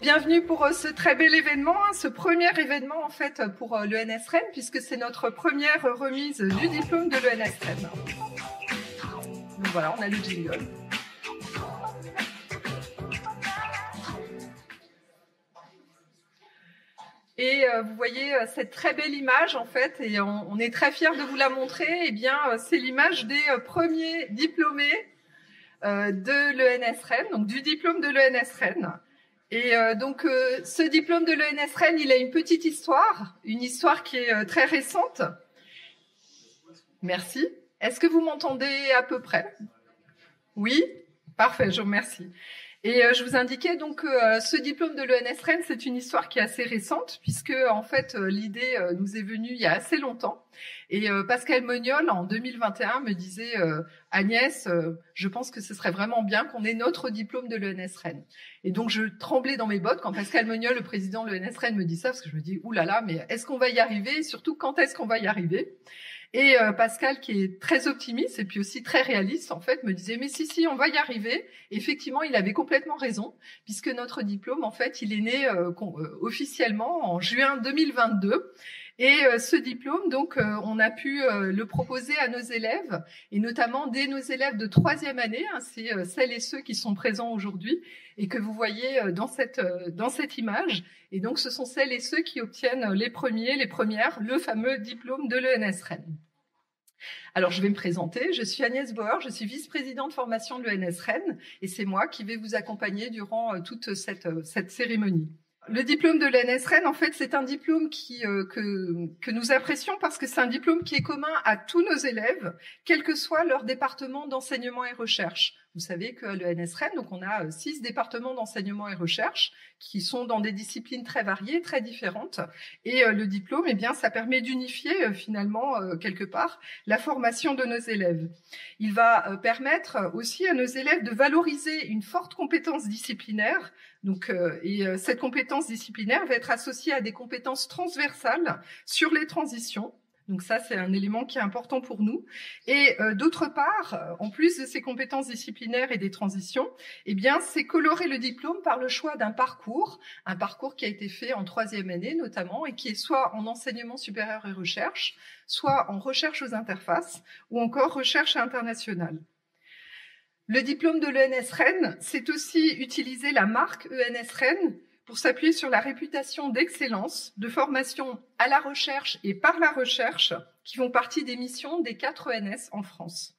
Bienvenue pour ce très bel événement, ce premier événement en fait pour l'ENS Rennes, puisque c'est notre première remise du diplôme de l'ENS Rennes. Donc voilà, on a le jingle. Et vous voyez cette très belle image en fait, et on est très fiers de vous la montrer. Eh bien, c'est l'image des premiers diplômés de l'ENS Rennes, donc du diplôme de l'ENS Rennes. Et donc, ce diplôme de l'ENS Rennes, il a une petite histoire, une histoire qui est très récente. Merci. Est-ce que vous m'entendez à peu près? Oui? Parfait, je vous remercie. Et je vous indiquais donc que ce diplôme de l'ENS Rennes, c'est une histoire qui est assez récente, puisque en fait l'idée nous est venue il y a assez longtemps. Et Pascal Moniol, en 2021, me disait Agnès, je pense que ce serait vraiment bien qu'on ait notre diplôme de l'ENS Rennes. Et donc je tremblais dans mes bottes quand Pascal Moniol, le président de l'ENS Rennes, me dit ça, parce que je me dis oulala, mais est-ce qu'on va y arriver? Et surtout, quand est-ce qu'on va y arriver? Et Pascal, qui est très optimiste et puis aussi très réaliste, en fait, me disait mais si, on va y arriver. Et effectivement, il avait complètement raison, puisque notre diplôme, en fait, il est né officiellement en juin 2022. Et ce diplôme, donc, on a pu le proposer à nos élèves, et notamment dès nos élèves de troisième année, hein, c'est celles et ceux qui sont présents aujourd'hui et que vous voyez dans cette image. Et donc, ce sont celles et ceux qui obtiennent les premières, le fameux diplôme de l'ENS Rennes. Alors, je vais me présenter. Je suis Agnès Bauer, je suis vice-présidente formation de l'ENS Rennes, et c'est moi qui vais vous accompagner durant toute cette cérémonie. Le diplôme de l'ENS Rennes, en fait, c'est un diplôme que nous apprécions parce que c'est un diplôme qui est commun à tous nos élèves, quel que soit leur département d'enseignement et recherche. Vous savez que l'ENS Rennes, donc on a 6 départements d'enseignement et recherche qui sont dans des disciplines très variées, très différentes. Et le diplôme, eh bien, ça permet d'unifier finalement, quelque part, la formation de nos élèves. Il va permettre aussi à nos élèves de valoriser une forte compétence disciplinaire. Donc, cette compétence disciplinaire va être associée à des compétences transversales sur les transitions. Donc ça, c'est un élément qui est important pour nous. Et d'autre part, en plus de ces compétences disciplinaires et des transitions, eh bien, c'est colorer le diplôme par le choix d'un parcours, un parcours qui a été fait en troisième année notamment, et qui est soit en enseignement supérieur et recherche, soit en recherche aux interfaces, ou encore recherche internationale. Le diplôme de l'ENS Rennes, c'est aussi utiliser la marque ENS Rennes pour s'appuyer sur la réputation d'excellence, de formation à la recherche et par la recherche, qui font partie des missions des 4 ENS en France.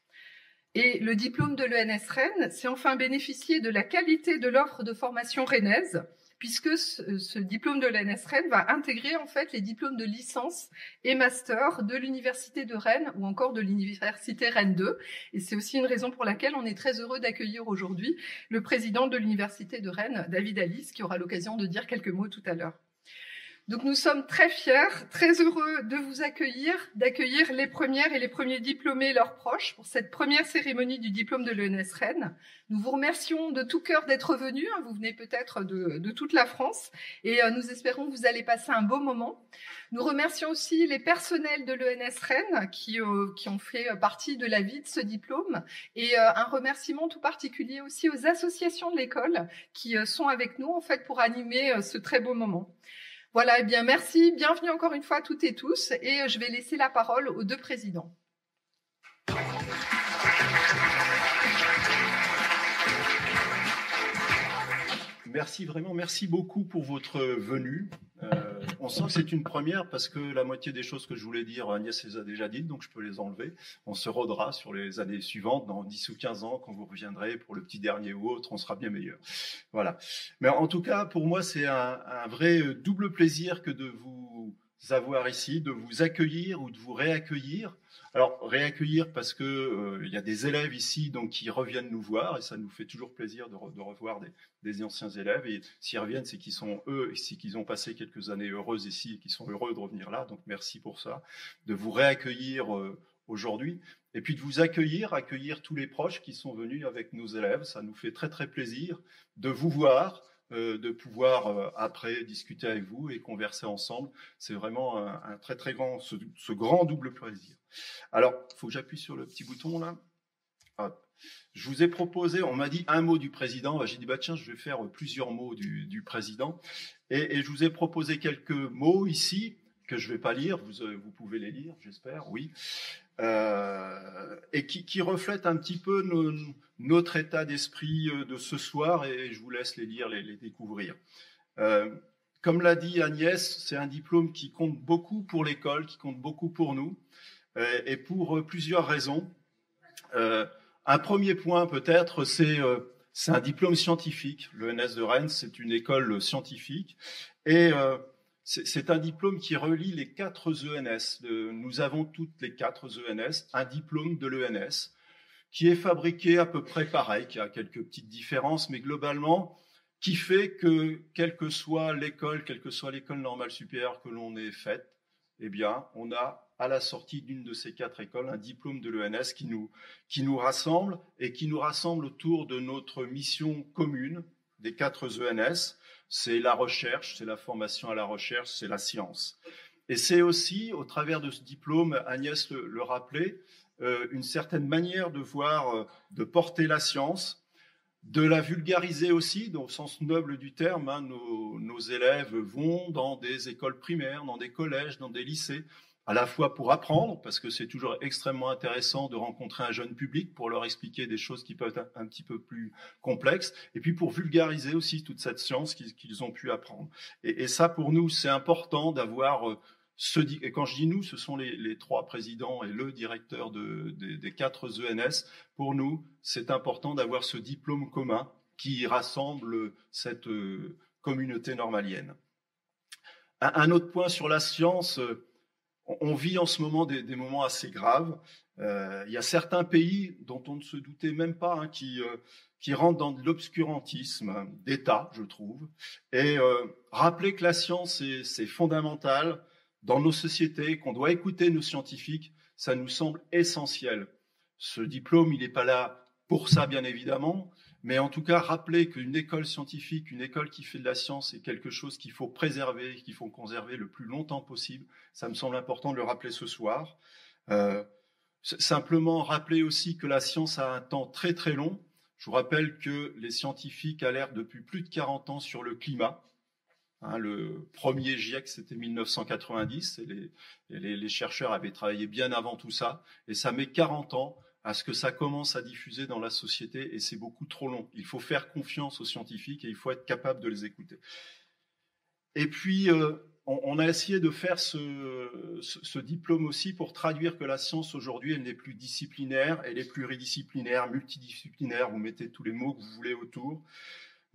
Et le diplôme de l'ENS Rennes, c'est enfin bénéficier de la qualité de l'offre de formation rennaise, puisque ce diplôme de l'ENS Rennes va intégrer en fait les diplômes de licence et master de l'Université de Rennes ou encore de l'Université Rennes 2. Et c'est aussi une raison pour laquelle on est très heureux d'accueillir aujourd'hui le président de l'Université de Rennes, David Alice, qui aura l'occasion de dire quelques mots tout à l'heure. Donc nous sommes très fiers, très heureux de vous accueillir, d'accueillir les premières et les premiers diplômés et leurs proches pour cette première cérémonie du diplôme de l'ENS Rennes. Nous vous remercions de tout cœur d'être venus, hein, vous venez peut-être de toute la France, et nous espérons que vous allez passer un beau moment. Nous remercions aussi les personnels de l'ENS Rennes qui ont fait partie de la vie de ce diplôme, et un remerciement tout particulier aussi aux associations de l'école qui sont avec nous en fait pour animer ce très beau moment. Voilà, eh bien merci, bienvenue encore une fois à toutes et tous, et je vais laisser la parole aux 2 présidents. Merci beaucoup pour votre venue. On sent que c'est une première parce que la moitié des choses que je voulais dire, Agnès les a déjà dites, donc je peux les enlever. On se rodera sur les années suivantes, dans 10 ou 15 ans, quand vous reviendrez pour le petit dernier ou autre, on sera bien meilleur. Voilà. Mais en tout cas, pour moi, c'est un vrai double plaisir que de vous avoir ici, de vous accueillir ou de vous réaccueillir. Alors, réaccueillir parce que il y a des élèves ici donc qui reviennent nous voir et ça nous fait toujours plaisir de revoir des anciens élèves. Et s'ils reviennent, c'est qu'ils sont c'est qu'ils ont passé quelques années heureuses ici et qu'ils sont heureux de revenir là. Donc, merci pour ça. De vous réaccueillir aujourd'hui. Et puis de vous accueillir tous les proches qui sont venus avec nos élèves. Ça nous fait très, très plaisir de vous voir, de pouvoir après discuter avec vous et converser ensemble. C'est vraiment un très, très grand, ce grand double plaisir. Alors, il faut que j'appuie sur le petit bouton là. Hop. Je vous ai proposé, on m'a dit un mot du président. J'ai dit, bah tiens, je vais faire plusieurs mots du président. Et je vous ai proposé quelques mots ici, que je ne vais pas lire. Vous pouvez les lire, j'espère, oui. Et qui reflètent un petit peu notre état d'esprit de ce soir. Et je vous laisse les lire, les découvrir. Comme l'a dit Agnès, c'est un diplôme qui compte beaucoup pour l'école, qui compte beaucoup pour nous, et pour plusieurs raisons. Un premier point peut-être, c'est un diplôme scientifique. L'ENS de Rennes, c'est une école scientifique, et c'est un diplôme qui relie les 4 ENS. Nous avons toutes les 4 ENS un diplôme de l'ENS qui est fabriqué à peu près pareil, qui a quelques petites différences, mais globalement, qui fait que, quelle que soit l'école normale supérieure que l'on ait faite, eh bien, on a à la sortie d'une de ces 4 écoles un diplôme de l'ENS qui nous rassemble et qui nous rassemble autour de notre mission commune des 4 ENS. C'est la recherche, c'est la formation à la recherche, c'est la science. Et c'est aussi, au travers de ce diplôme, Agnès le rappelait, une certaine manière de voir, de porter la science, de la vulgariser aussi, dans le sens noble du terme. Nos élèves vont dans des écoles primaires, dans des collèges, dans des lycées, à la fois pour apprendre, parce que c'est toujours extrêmement intéressant de rencontrer un jeune public pour leur expliquer des choses qui peuvent être un petit peu plus complexes, et puis pour vulgariser aussi toute cette science qu'ils ont pu apprendre. Et ça, pour nous, c'est important d'avoir et quand je dis nous, ce sont les 3 présidents et le directeur des 4 ENS. Pour nous, c'est important d'avoir ce diplôme commun qui rassemble cette communauté normalienne. Un autre point sur la science, on vit en ce moment des moments assez graves. Il y a certains pays dont on ne se doutait même pas qui rentrent dans de l'obscurantisme d'État, je trouve. Et rappeler que la science, c'est fondamental dans nos sociétés, qu'on doit écouter nos scientifiques, ça nous semble essentiel. Ce diplôme, il n'est pas là pour ça, bien évidemment, mais en tout cas, rappeler qu'une école scientifique, une école qui fait de la science, est quelque chose qu'il faut préserver, qu'il faut conserver le plus longtemps possible. Ça me semble important de le rappeler ce soir. Simplement rappeler aussi que la science a un temps très très long. Je vous rappelle que les scientifiques alertent depuis plus de 40 ans sur le climat. Le premier GIEC, c'était 1990, et les chercheurs avaient travaillé bien avant tout ça, et ça met 40 ans à ce que ça commence à diffuser dans la société, et c'est beaucoup trop long. Il faut faire confiance aux scientifiques et il faut être capable de les écouter. Et puis, on a essayé de faire ce diplôme aussi pour traduire que la science aujourd'hui, elle n'est plus disciplinaire, elle est pluridisciplinaire, multidisciplinaire, vous mettez tous les mots que vous voulez autour,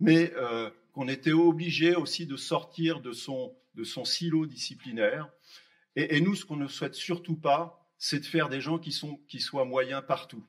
mais qu'on était obligé aussi de sortir de son silo disciplinaire. Et nous, ce qu'on ne souhaite surtout pas, c'est de faire des gens qui soient moyens partout.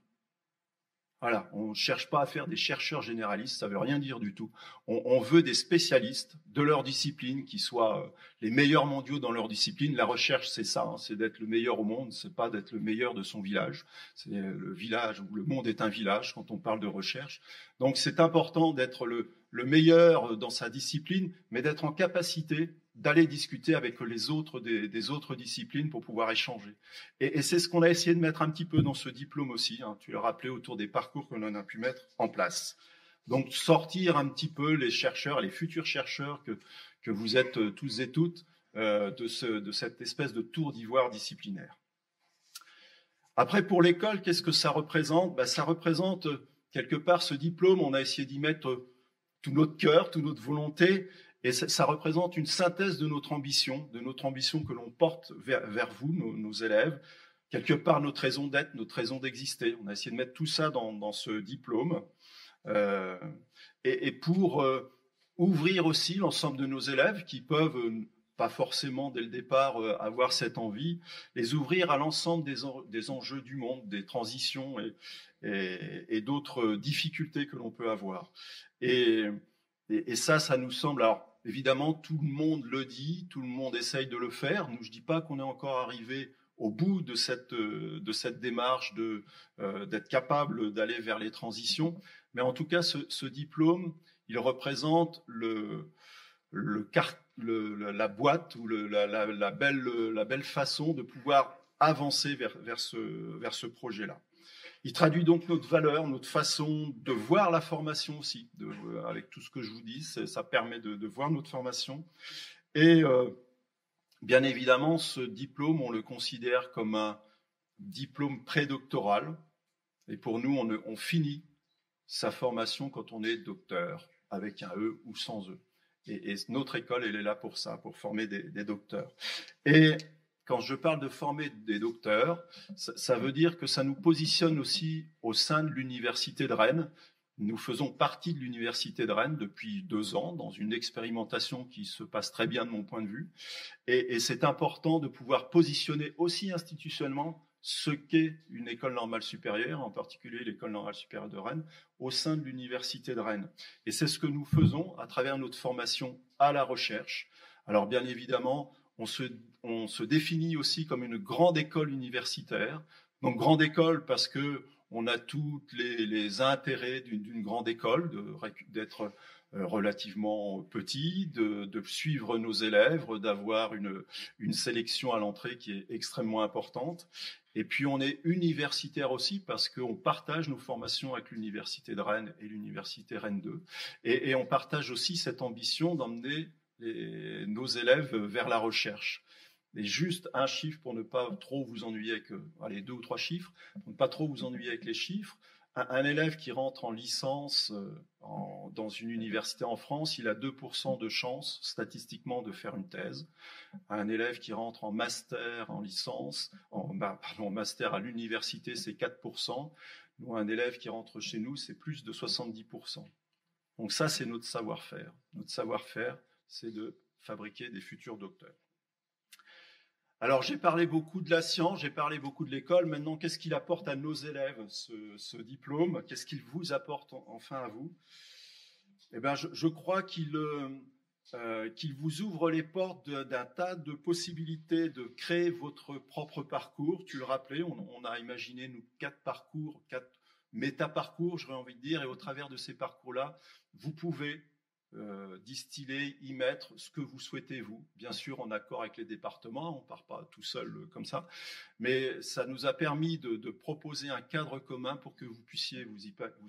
Voilà, on ne cherche pas à faire des chercheurs généralistes, ça ne veut rien dire du tout. On veut des spécialistes de leur discipline qui soient les meilleurs mondiaux dans leur discipline. La recherche, c'est ça, c'est d'être le meilleur au monde, c'est pas d'être le meilleur de son village. C'est le village, où le monde est un village quand on parle de recherche. Donc c'est important d'être le meilleur dans sa discipline, mais d'être en capacité d'aller discuter avec les autres des autres disciplines pour pouvoir échanger. Et c'est ce qu'on a essayé de mettre un petit peu dans ce diplôme aussi. Tu l'as rappelé autour des parcours que l'on a pu mettre en place. Donc sortir un petit peu les chercheurs, les futurs chercheurs que vous êtes tous et toutes de cette espèce de tour d'ivoire disciplinaire. Après, pour l'école, qu'est-ce que ça représente ? Ça représente quelque part ce diplôme, on a essayé d'y mettre tout notre cœur, toute notre volonté. Et ça représente une synthèse de notre ambition que l'on porte vers vous, nos élèves, quelque part notre raison d'être, notre raison d'exister. On a essayé de mettre tout ça dans ce diplôme. Et pour ouvrir aussi l'ensemble de nos élèves qui peuvent, pas forcément dès le départ, avoir cette envie, les ouvrir à l'ensemble des enjeux du monde, des transitions et d'autres difficultés que l'on peut avoir. Et ça nous semble... Alors, évidemment, tout le monde le dit, tout le monde essaye de le faire. Nous, je ne dis pas qu'on est encore arrivé au bout de cette démarche d'être capable d'aller vers les transitions, mais en tout cas, ce diplôme, il représente la boîte ou la belle façon de pouvoir avancer vers ce projet-là. Il traduit donc notre valeur, notre façon de voir la formation aussi. Avec tout ce que je vous dis, ça permet de voir notre formation. Et bien évidemment, ce diplôme, on le considère comme un diplôme prédoctoral. Et pour nous, on finit sa formation quand on est docteur, avec un E ou sans E. Et notre école, elle est là pour ça, pour former des docteurs. Et quand je parle de former des docteurs, ça veut dire que ça nous positionne aussi au sein de l'Université de Rennes. Nous faisons partie de l'Université de Rennes depuis 2 ans, dans une expérimentation qui se passe très bien de mon point de vue. Et c'est important de pouvoir positionner aussi institutionnellement ce qu'est une école normale supérieure, en particulier l'école normale supérieure de Rennes, au sein de l'Université de Rennes. Et c'est ce que nous faisons à travers notre formation à la recherche. Alors bien évidemment, on se définit aussi comme une grande école universitaire. Donc grande école parce que on a tous les intérêts d'une grande école, d'être relativement petit, de suivre nos élèves, d'avoir une sélection à l'entrée qui est extrêmement importante. Et puis on est universitaire aussi parce qu'on partage nos formations avec l'Université de Rennes et l'Université Rennes 2. Et on partage aussi cette ambition d'emmener nos élèves vers la recherche. Et juste un chiffre pour ne pas trop vous ennuyer avec, 2 ou 3 chiffres, pour ne pas trop vous ennuyer avec les chiffres. Un élève qui rentre en licence dans une université en France, il a 2% de chance statistiquement de faire une thèse. Un élève qui rentre en master en licence, en master à l'université, c'est 4%. Nous, un élève qui rentre chez nous, c'est plus de 70%. Donc ça, c'est notre savoir-faire. Notre savoir-faire, c'est de fabriquer des futurs docteurs. Alors, j'ai parlé beaucoup de la science, j'ai parlé beaucoup de l'école. Maintenant, qu'est-ce qu'il apporte à nos élèves, ce diplôme? Qu'est-ce qu'il vous apporte enfin à vous? Eh bien, je crois qu'il vous ouvre les portes d'un tas de possibilités de créer votre propre parcours. Tu le rappelais, on a imaginé, nous, 4 parcours, 4 méta-parcours, j'aurais envie de dire, et au travers de ces parcours-là, vous pouvez distiller, y mettre ce que vous souhaitez vous, bien sûr en accord avec les départements, on ne part pas tout seul comme ça, mais ça nous a permis de proposer un cadre commun pour que vous puissiez vous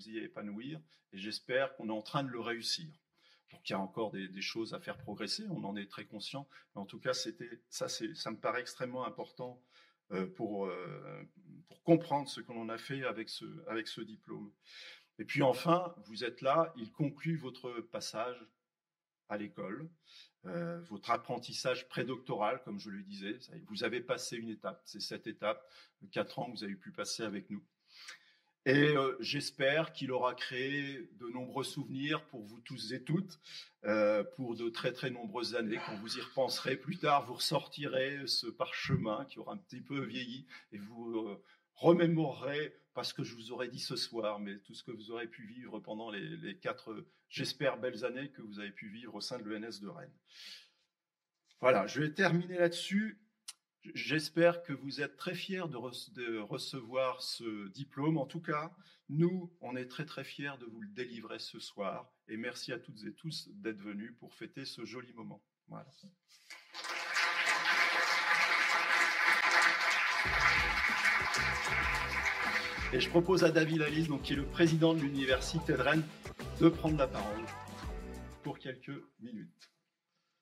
y épanouir, et j'espère qu'on est en train de le réussir. Donc il y a encore des choses à faire progresser, on en est très conscient, mais en tout cas ça me paraît extrêmement important pour comprendre ce que l'on a fait avec ce diplôme. Et puis enfin, vous êtes là, il conclut votre passage à l'école, votre apprentissage prédoctoral, comme je le disais. Vous avez passé une étape, c'est cette étape, 4 ans que vous avez pu passer avec nous. Et j'espère qu'il aura créé de nombreux souvenirs pour vous tous et toutes, pour de très très nombreuses années. Quand vous y repenserez plus tard, vous ressortirez ce parchemin qui aura un petit peu vieilli et vous remémorerez pas ce que je vous aurais dit ce soir, mais tout ce que vous aurez pu vivre pendant les 4, j'espère, belles années que vous avez pu vivre au sein de l'ENS de Rennes. Voilà, je vais terminer là-dessus. J'espère que vous êtes très fiers de recevoir ce diplôme. En tout cas, nous, on est très très fiers de vous le délivrer ce soir. Et merci à toutes et tous d'être venus pour fêter ce joli moment. Voilà. Et je propose à David Lalise, donc, qui est le président de l'Université de Rennes, de prendre la parole pour quelques minutes.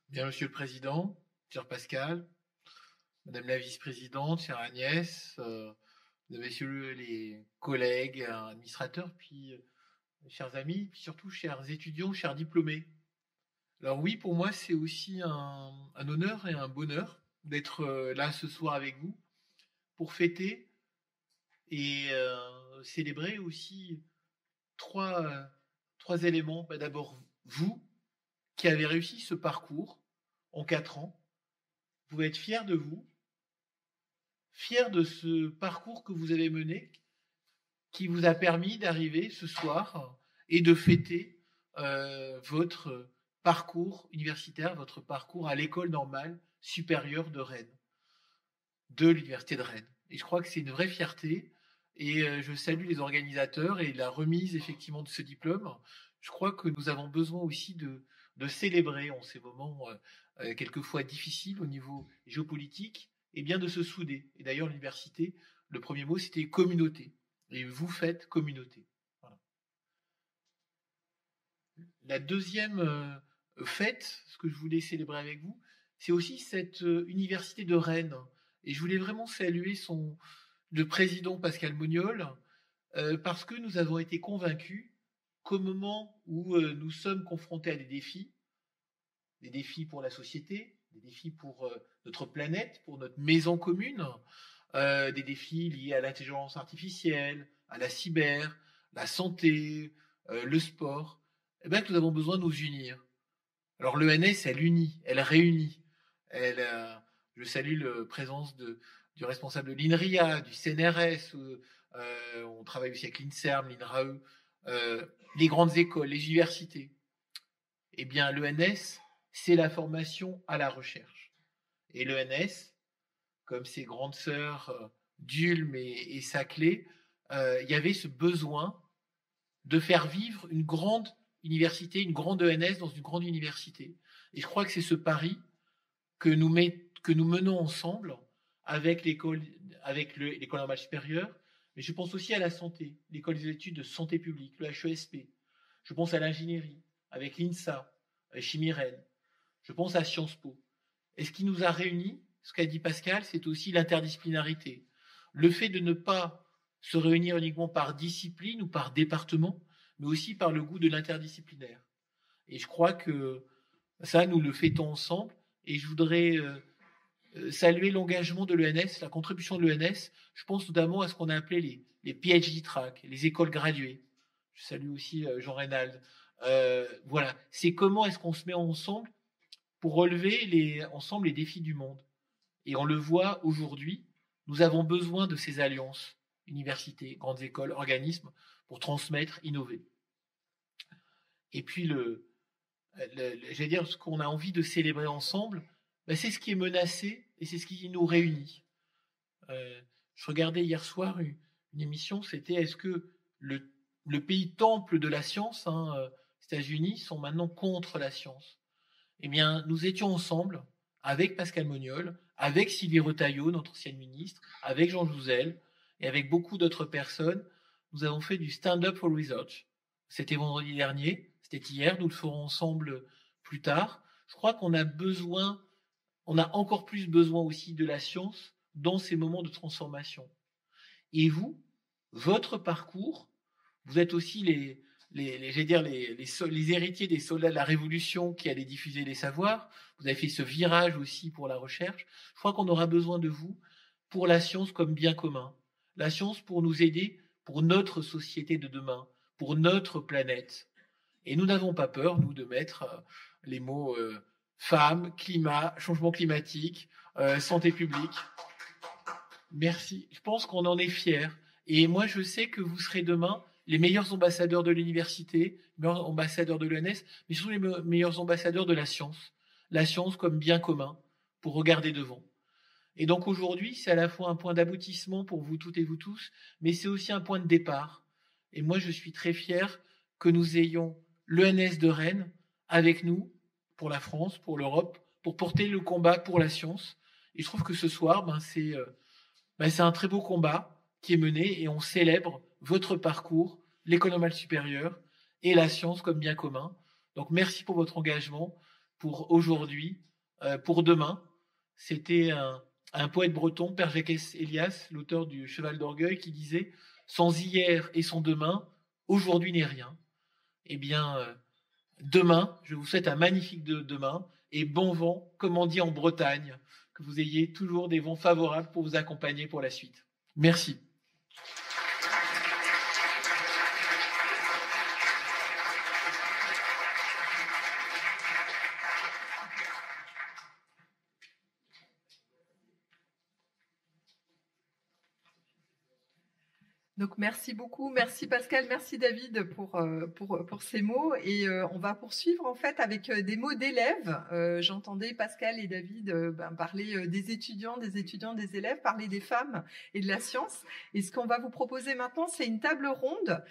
Bien, Monsieur le Président, cher Pascal, Madame la Vice-présidente, chère Agnès, Messieurs les collègues, administrateurs, puis chers amis, puis surtout chers étudiants, chers diplômés. Alors oui, pour moi, c'est aussi un honneur et un bonheur d'être là ce soir avec vous pour fêter et célébrer aussi trois éléments. D'abord, vous, qui avez réussi ce parcours en 4 ans, vous pouvez être fiers de vous, fiers de ce parcours que vous avez mené, qui vous a permis d'arriver ce soir et de fêter votre parcours universitaire, votre parcours à l'école normale supérieure de Rennes, de l'Université de Rennes. Et je crois que c'est une vraie fierté. Et je salue les organisateurs et la remise effectivement de ce diplôme. Je crois que nous avons besoin aussi de célébrer en ces moments quelquefois difficiles au niveau géopolitique, et bien de se souder. Et d'ailleurs, l'université, le premier mot, c'était communauté. et vous faites communauté. Voilà. La deuxième fête, ce que je voulais célébrer avec vous, c'est aussi cette université de Rennes. Et je voulais vraiment saluer le président Pascal Moniol, parce que nous avons été convaincus qu'au moment où nous sommes confrontés à des défis pour la société, des défis pour notre planète, pour notre maison commune, des défis liés à l'intelligence artificielle, à la cyber, la santé, le sport, eh bien que nous avons besoin de nous unir. Alors l'ENS, elle unit, elle réunit. Je salue la présence du responsable de l'INRIA, du CNRS, on travaille aussi avec l'INSERM, l'INRAE, les grandes écoles, les universités. Eh bien, l'ENS, c'est la formation à la recherche. Et l'ENS, comme ses grandes sœurs d'Ulm et Saclay, il y avait ce besoin de faire vivre une grande université, une grande ENS dans une grande université. Et je crois que c'est ce pari que nous menons ensemble avec l'école normale supérieure, mais je pense aussi à la santé, l'école des études de santé publique, le HESP. Je pense à l'ingénierie, avec l'INSA, avec Chimiren. Je pense à Sciences Po. Et ce qui nous a réunis, ce qu'a dit Pascal, c'est aussi l'interdisciplinarité. Le fait de ne pas se réunir uniquement par discipline ou par département, mais aussi par le goût de l'interdisciplinaire. Et je crois que ça, nous le fêtons ensemble. Et je voudrais saluer l'engagement de l'ENS, la contribution de l'ENS. Je pense notamment à ce qu'on a appelé les PhD track, les écoles graduées. Je salue aussi Jean Reynald. Voilà, c'est comment est-ce qu'on se met ensemble pour relever ensemble les défis du monde. Et on le voit aujourd'hui, nous avons besoin de ces alliances, universités, grandes écoles, organismes, pour transmettre, innover. Et puis, j'allais dire, ce qu'on a envie de célébrer ensemble, c'est ce qui est menacé et c'est ce qui nous réunit. Je regardais hier soir une émission, c'était est-ce que le pays temple de la science, les États-Unis, sont maintenant contre la science. Eh bien, nous étions ensemble avec Pascal Moniol, avec Sylvie Retailleau, notre ancienne ministre, avec Jean Jouzel et avec beaucoup d'autres personnes. Nous avons fait du stand-up for research. C'était vendredi dernier, c'était hier, nous le ferons ensemble plus tard. Je crois qu'on a encore plus besoin aussi de la science dans ces moments de transformation. Et vous, votre parcours, vous êtes aussi les héritiers des soldats de la Révolution qui allaient diffuser les savoirs. Vous avez fait ce virage aussi pour la recherche. Je crois qu'on aura besoin de vous pour la science comme bien commun. La science pour nous aider pour notre société de demain, pour notre planète. Et nous n'avons pas peur, nous, de mettre les mots femmes, climat, changement climatique, santé publique. Merci. Je pense qu'on en est fiers. Et moi, je sais que vous serez demain les meilleurs ambassadeurs de l'université, les meilleurs ambassadeurs de l'ENS, mais surtout les meilleurs ambassadeurs de la science comme bien commun, pour regarder devant. Et donc aujourd'hui, c'est à la fois un point d'aboutissement pour vous toutes et vous tous, mais c'est aussi un point de départ. Et moi, je suis très fier que nous ayons l'ENS de Rennes avec nous, pour la France, pour l'Europe, pour porter le combat pour la science. Et je trouve que ce soir, c'est un très beau combat qui est mené et on célèbre votre parcours, l'école normale supérieure et la science comme bien commun. Donc merci pour votre engagement pour aujourd'hui, pour demain. C'était un poète breton, Père Jacques Elias, l'auteur du Cheval d'Orgueil, qui disait « Sans hier et sans demain, aujourd'hui n'est rien ». Eh bien, demain, je vous souhaite un magnifique demain et bon vent, comme on dit en Bretagne, que vous ayez toujours des vents favorables pour vous accompagner pour la suite. Merci. Donc merci beaucoup, merci Pascal, merci David pour ces mots et on va poursuivre en fait avec des mots d'élèves. J'entendais Pascal et David parler des étudiants, des élèves, parler des femmes et de la science. Et ce qu'on va vous proposer maintenant, c'est une table ronde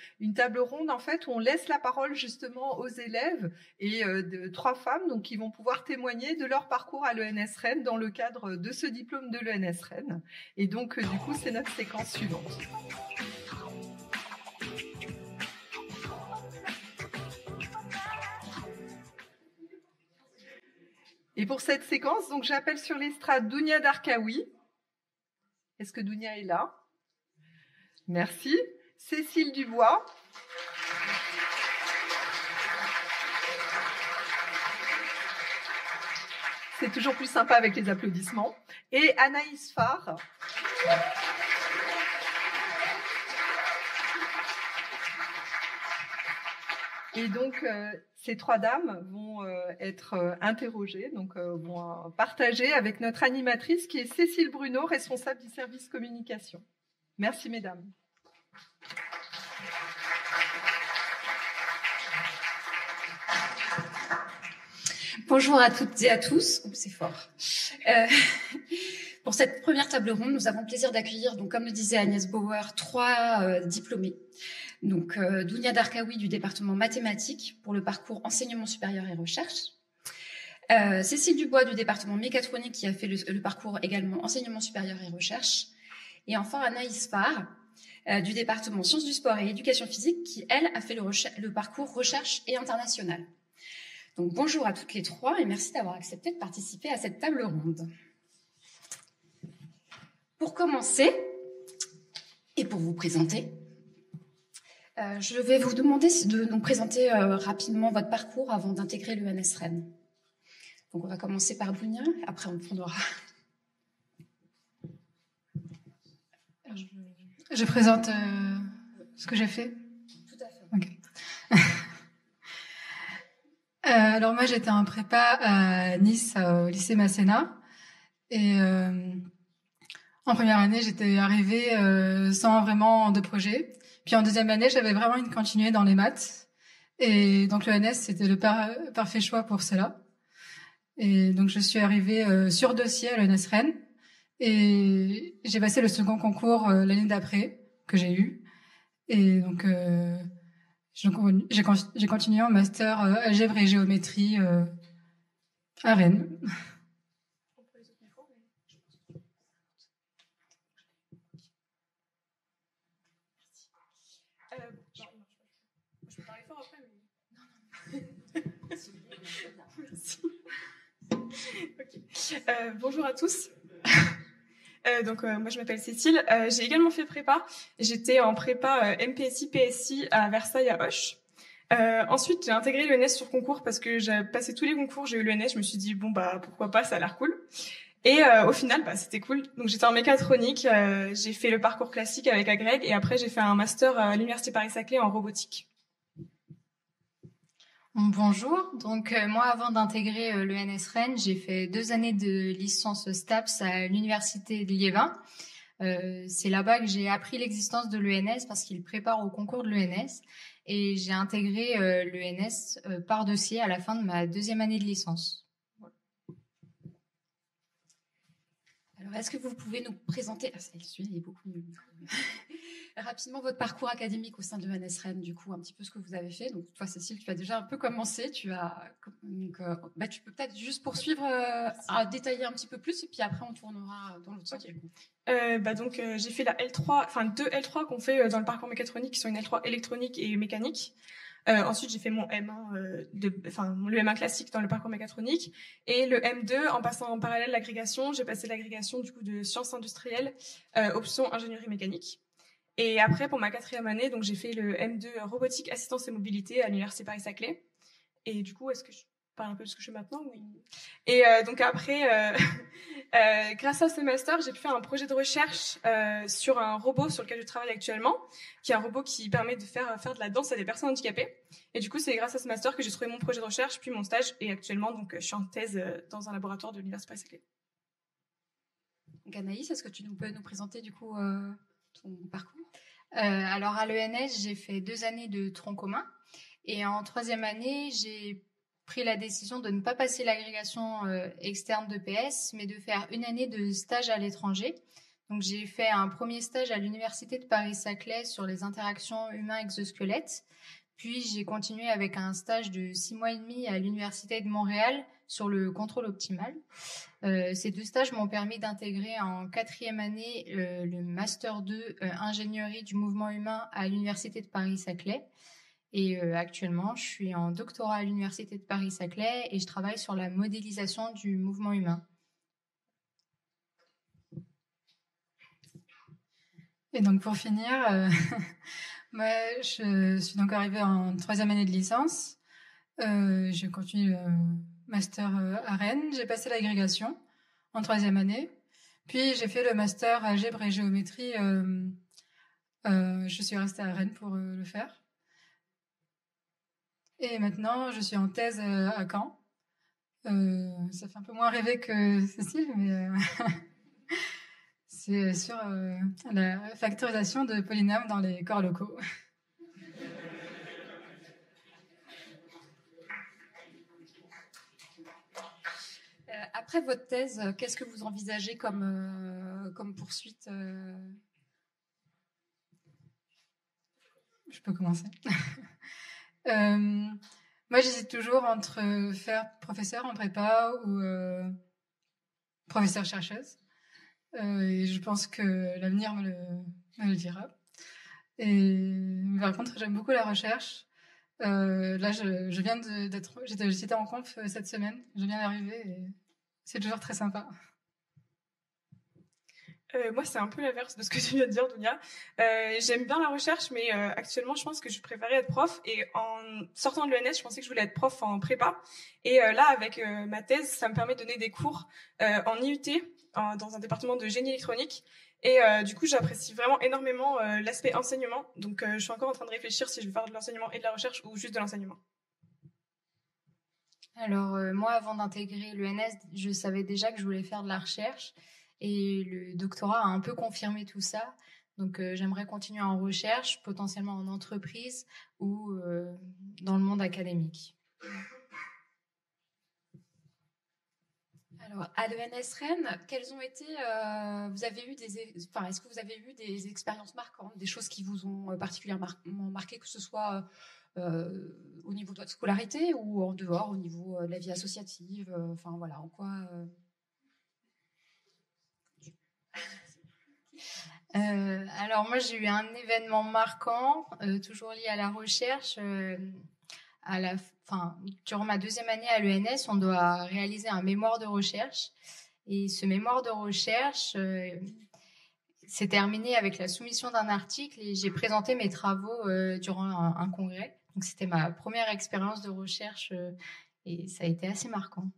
en fait où on laisse la parole justement aux élèves et de 3 femmes donc qui vont pouvoir témoigner de leur parcours à l'ENS Rennes dans le cadre de ce diplôme de l'ENS Rennes. Et donc du coup, c'est notre séquence suivante. Et pour cette séquence, donc j'appelle sur l'estrade Dounia Darkaoui. Est-ce que Dounia est là? Merci. Cécile Dubois. C'est toujours plus sympa avec les applaudissements. Et Anaïs Farr. Et donc, ces trois dames vont être interrogées, donc vont partager avec notre animatrice qui est Cécile Bruno, responsable du service communication. Merci, mesdames. Bonjour à toutes et à tous. Oh, c'est fort. Pour cette première table ronde, nous avons le plaisir d'accueillir, donc, comme le disait Agnès Bauer, trois diplômés. Donc, Dounia Darkaoui du département mathématiques pour le parcours enseignement supérieur et recherche. Cécile Dubois du département mécatronique qui a fait le parcours également enseignement supérieur et recherche. Et enfin, Anaïs Farr du département sciences du sport et éducation physique qui, elle, a fait le parcours recherche et international. Donc, bonjour à toutes les trois et merci d'avoir accepté de participer à cette table ronde. Pour commencer, et pour vous présenter, je vais vous demander de nous présenter rapidement votre parcours avant d'intégrer l'ENS Rennes. Donc, on va commencer par Dounia, après on prendra. Je présente ce que j'ai fait. Tout à fait. Okay. Alors moi, j'étais en prépa à Nice, au lycée Masséna. Et en première année, j'étais arrivée sans vraiment de projet. Puis en deuxième année, j'avais vraiment une continuité dans les maths. Et donc l'ENS, c'était le parfait choix pour cela. Et donc je suis arrivée sur dossier à l'ENS Rennes. Et j'ai passé le second concours l'année d'après, que j'ai eu. Et donc j'ai continué en master algèbre et géométrie à Rennes. Je peux parler fort après, mais... Merci. Okay. Bonjour à tous. Moi je m'appelle Cécile. J'ai également fait prépa. J'étais en prépa MPSI PSI à Versailles à Auch. Ensuite j'ai intégré l'ENS sur concours parce que j'ai passé tous les concours, j'ai eu l'ENS, je me suis dit bon bah pourquoi pas, ça a l'air cool. Et au final c'était cool. Donc j'étais en mécatronique, j'ai fait le parcours classique avec Agreg et après j'ai fait un master à l'université Paris-Saclay en robotique. Bonjour, donc moi avant d'intégrer l'ENS Rennes, j'ai fait 2 années de licence STAPS à l'université de Liévin. C'est là-bas que j'ai appris l'existence de l'ENS parce qu'il prépare au concours de l'ENS et j'ai intégré l'ENS par dossier à la fin de ma 2e année de licence. Voilà. Alors est-ce que vous pouvez nous présenter, il est beaucoup mieux. Rapidement votre parcours académique au sein de l'ENS Rennes, du coup, un petit peu ce que vous avez fait. Donc, toi, Cécile, tu as déjà un peu commencé. Tu peux peut-être juste poursuivre à détailler un petit peu plus, et puis après, on tournera dans l'autre sens. Okay. J'ai fait la L3, enfin 2 L3 qu'on fait dans le parcours mécatronique, qui sont une L3 électronique et mécanique. Ensuite, j'ai fait mon M1, le M1 classique dans le parcours mécatronique, et le M2 en passant en parallèle l'agrégation. J'ai passé l'agrégation du coup de sciences industrielles, option ingénierie mécanique. Et après, pour ma 4e année, donc j'ai fait le M2 robotique, assistance et mobilité à l'université Paris-Saclay. Et du coup, est-ce que je parle un peu de ce que je fais maintenant? Oui. Et donc après, grâce à ce master, j'ai pu faire un projet de recherche sur un robot sur lequel je travaille actuellement, qui est un robot qui permet de faire de la danse à des personnes handicapées. Et du coup, c'est grâce à ce master que j'ai trouvé mon projet de recherche, puis mon stage. Et actuellement, donc, je suis en thèse dans un laboratoire de l'université Paris-Saclay. Donc Anaïs, est-ce que tu peux nous présenter du coup ton parcours? Alors à l'ENS, j'ai fait 2 années de tronc commun et en 3e année, j'ai pris la décision de ne pas passer l'agrégation externe de PS, mais de faire 1 année de stage à l'étranger. Donc j'ai fait un premier stage à l'université de Paris-Saclay sur les interactions humains-exosquelettes, puis j'ai continué avec un stage de 6 mois et demi à l'université de Montréal sur le contrôle optimal. Ces 2 stages m'ont permis d'intégrer en 4e année le Master 2 ingénierie du mouvement humain à l'université de Paris-Saclay. Et actuellement, je suis en doctorat à l'Université de Paris-Saclay et je travaille sur la modélisation du mouvement humain. Et donc pour finir, moi je suis donc arrivée en 3e année de licence. Je continue le master à Rennes. J'ai passé l'agrégation en 3e année. Puis j'ai fait le master algèbre et géométrie. Je suis restée à Rennes pour le faire. Et maintenant, je suis en thèse à Caen. Ça fait un peu moins rêver que Cécile, mais c'est sur la factorisation de polynômes dans les corps locaux. Après votre thèse, qu'est-ce que vous envisagez comme poursuite Je peux commencer. Moi, j'hésite toujours entre faire professeur en prépa ou professeur-chercheuse. Et je pense que l'avenir me le dira. Et par contre, j'aime beaucoup la recherche. Là, je viens j'étais en conf cette semaine. Je viens d'arriver et c'est toujours très sympa. Moi, c'est un peu l'inverse de ce que tu viens de dire, Dounia. J'aime bien la recherche, mais actuellement, je pense que je préférais être prof. Et en sortant de l'ENS, je pensais que je voulais être prof en prépa. Et là, avec ma thèse, ça me permet de donner des cours en IUT, dans un département de génie électronique. Et du coup, j'apprécie vraiment énormément l'aspect enseignement. Donc, je suis encore en train de réfléchir si je veux faire de l'enseignement et de la recherche ou juste de l'enseignement. Alors, moi, avant d'intégrer l'ENS, je savais déjà que je voulais faire de la recherche. Et le doctorat a un peu confirmé tout ça. Donc, j'aimerais continuer en recherche, potentiellement en entreprise ou dans le monde académique. Alors, à l'ENS Rennes, quelles ont été, est-ce que vous avez eu des expériences marquantes, des choses qui vous ont particulièrement marqué, que ce soit au niveau de votre scolarité ou en dehors, au niveau de la vie associative, voilà, en quoi Alors moi, j'ai eu un événement marquant, toujours lié à la recherche. Durant ma 2e année à l'ENS, on doit réaliser un mémoire de recherche. Et ce mémoire de recherche s'est terminé avec la soumission d'un article et j'ai présenté mes travaux durant un congrès. Donc c'était ma première expérience de recherche et ça a été assez marquant.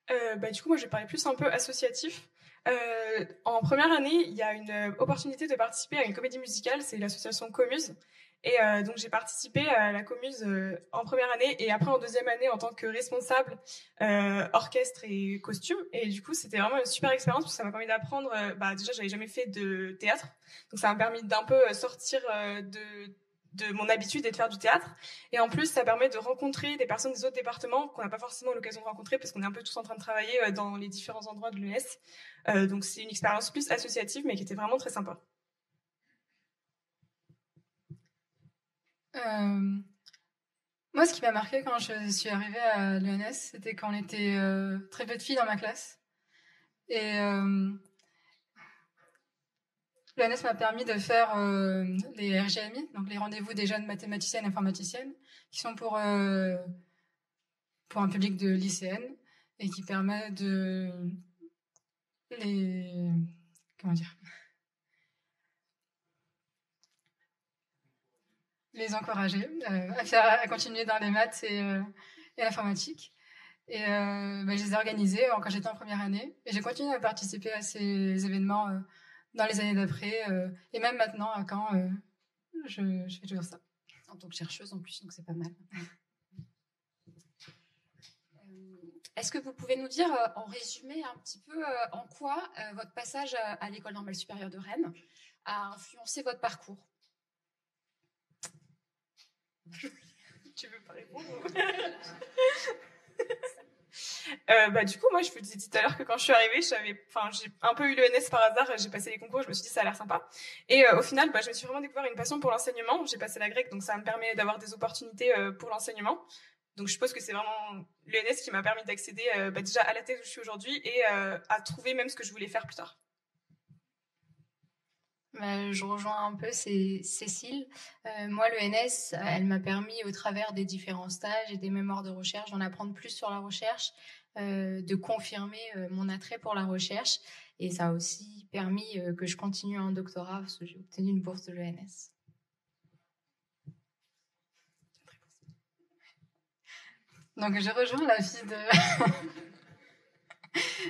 Du coup, moi, je vais parler plus un peu associatif. En première année, il y a une opportunité de participer à une comédie musicale, c'est l'association Comuse. Et donc j'ai participé à la Comuse en première année et après en 2e année en tant que responsable orchestre et costume. Et du coup, c'était vraiment une super expérience parce que ça m'a permis d'apprendre. Déjà, j'avais jamais fait de théâtre, donc ça m'a permis d'un peu sortir de mon habitude et de faire du théâtre. Et en plus, ça permet de rencontrer des personnes des autres départements qu'on n'a pas forcément l'occasion de rencontrer parce qu'on est un peu tous en train de travailler dans les différents endroits de l'ENS. Donc c'est une expérience plus associative mais qui était vraiment très sympa. Moi, ce qui m'a marqué quand je suis arrivée à l'ENS, c'était qu'on était très peu de filles dans ma classe. Et l'ENS m'a permis de faire les RGMI, donc les rendez-vous des jeunes mathématiciennes et informaticiennes, qui sont pour un public de lycéennes et qui permet de les... Comment dire ? Les encourager à continuer dans les maths et l'informatique. Et je les ai organisés quand j'étais en première année. Et j'ai continué à participer à ces événements dans les années d'après. Et même maintenant, à Caen, je fais toujours ça. En tant que chercheuse en plus, donc c'est pas mal. Est-ce que vous pouvez nous dire, en résumé, un petit peu en quoi votre passage à l'École normale supérieure de Rennes a influencé votre parcours ? Tu veux pas répondre? Du coup, moi, je vous disais tout à l'heure que quand je suis arrivée, j'ai un peu eu l'ENS par hasard, j'ai passé les concours, je me suis dit ça a l'air sympa. Et au final, je me suis vraiment découvert une passion pour l'enseignement. J'ai passé la grecque, donc ça me permet d'avoir des opportunités pour l'enseignement. Donc je suppose que c'est vraiment l'ENS qui m'a permis d'accéder déjà à la thèse où je suis aujourd'hui et à trouver même ce que je voulais faire plus tard. Je rejoins un peu Cécile. Moi, l'ENS, elle m'a permis, au travers des différents stages et des mémoires de recherche, d'en apprendre plus sur la recherche, de confirmer mon attrait pour la recherche. Et ça a aussi permis que je continue un doctorat parce que j'ai obtenu une bourse de l'ENS. Donc, je rejoins l'avis de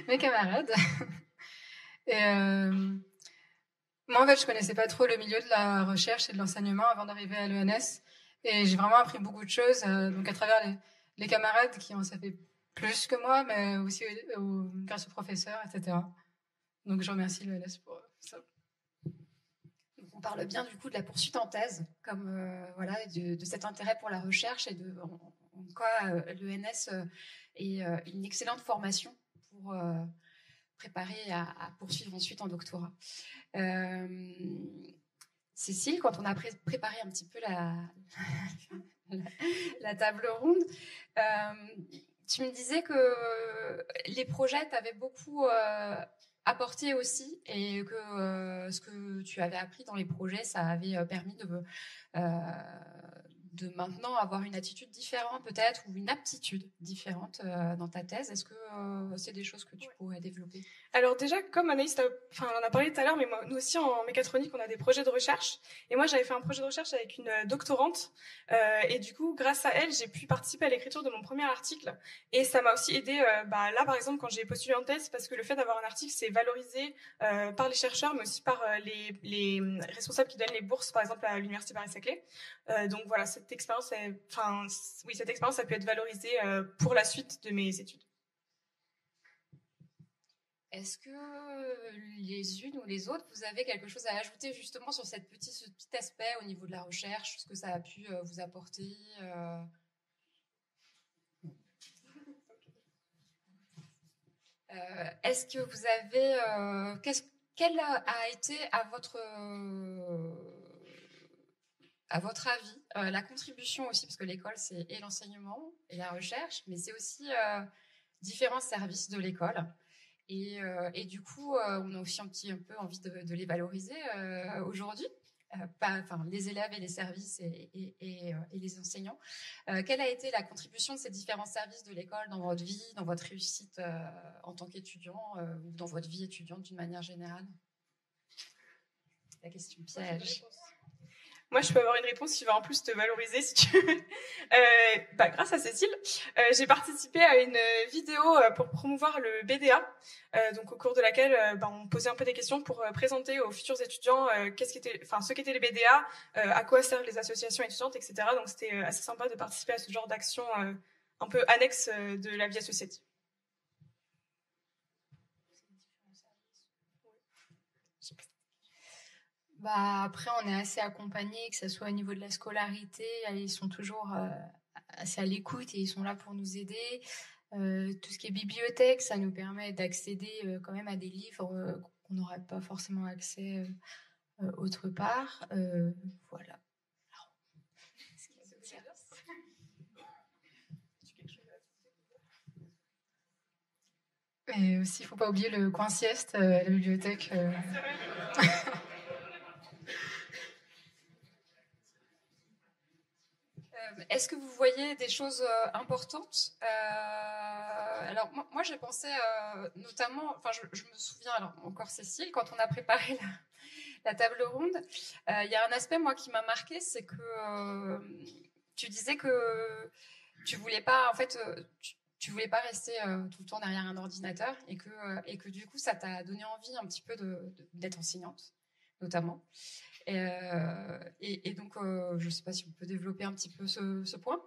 mes camarades. Et moi, en fait, je connaissais pas trop le milieu de la recherche et de l'enseignement avant d'arriver à l'ENS. Et j'ai vraiment appris beaucoup de choses, donc à travers les camarades qui en savaient plus que moi, mais aussi grâce aux professeurs, etc. Donc, je remercie l'ENS pour ça. Donc, on parle bien du coup de la poursuite en thèse, comme voilà, de cet intérêt pour la recherche et en quoi l'ENS est une excellente formation pour préparer à poursuivre ensuite en doctorat. Cécile, quand on a préparé un petit peu la table ronde, tu me disais que les projets t'avaient beaucoup apporté aussi et que ce que tu avais appris dans les projets, ça avait permis de maintenant avoir une attitude différente peut-être ou une aptitude différente dans ta thèse. Est-ce que c'est des choses que tu pourrais développer? Alors déjà, comme Anaïs, on en a parlé tout à l'heure, mais nous aussi en mécatronique, on a des projets de recherche. Et moi, j'avais fait un projet de recherche avec une doctorante. Et du coup, grâce à elle, j'ai pu participer à l'écriture de mon premier article. Et ça m'a aussi aidé, là par exemple, quand j'ai postulé en thèse, parce que le fait d'avoir un article, c'est valorisé par les chercheurs, mais aussi par les responsables qui donnent les bourses, par exemple à l'Université Paris-Saclay. Donc voilà, cette expérience a pu être valorisée pour la suite de mes études. Est-ce que les unes ou les autres, vous avez quelque chose à ajouter justement sur ce petit aspect au niveau de la recherche, ce que ça a pu vous apporter Est-ce que vous avez... quelle a été, à votre avis, la contribution aussi, parce que l'école, c'est et l'enseignement et la recherche, mais c'est aussi différents services de l'école. Et du coup, on a aussi un peu envie de les valoriser aujourd'hui, les élèves et les services et les enseignants. Quelle a été la contribution de ces différents services de l'école dans votre vie, dans votre réussite en tant qu'étudiant ou dans votre vie étudiante d'une manière générale? La question piège. Moi, je peux avoir une réponse qui va en plus te valoriser si tu veux. Grâce à Cécile, j'ai participé à une vidéo pour promouvoir le BDA, donc au cours de laquelle on posait un peu des questions pour présenter aux futurs étudiants ce qu'étaient les BDA, à quoi servent les associations étudiantes, etc. Donc c'était assez sympa de participer à ce genre d'action un peu annexe de la vie associative. Après, on est assez accompagnés, que ce soit au niveau de la scolarité, ils sont toujours assez à l'écoute et ils sont là pour nous aider. Tout ce qui est bibliothèque, ça nous permet d'accéder quand même à des livres qu'on n'aurait pas forcément accès autre part. Voilà. Et aussi, il ne faut pas oublier le coin sieste, la bibliothèque. Est-ce que vous voyez des choses importantes? Alors moi j'ai pensé notamment, je me souviens, alors encore Cécile, quand on a préparé la table ronde, il y a un aspect moi qui m'a marqué, c'est que tu disais que tu voulais pas, en fait, tu voulais pas rester tout le temps derrière un ordinateur et que du coup ça t'a donné envie un petit peu d'être enseignante, notamment. Et donc, je ne sais pas si on peut développer un petit peu ce point.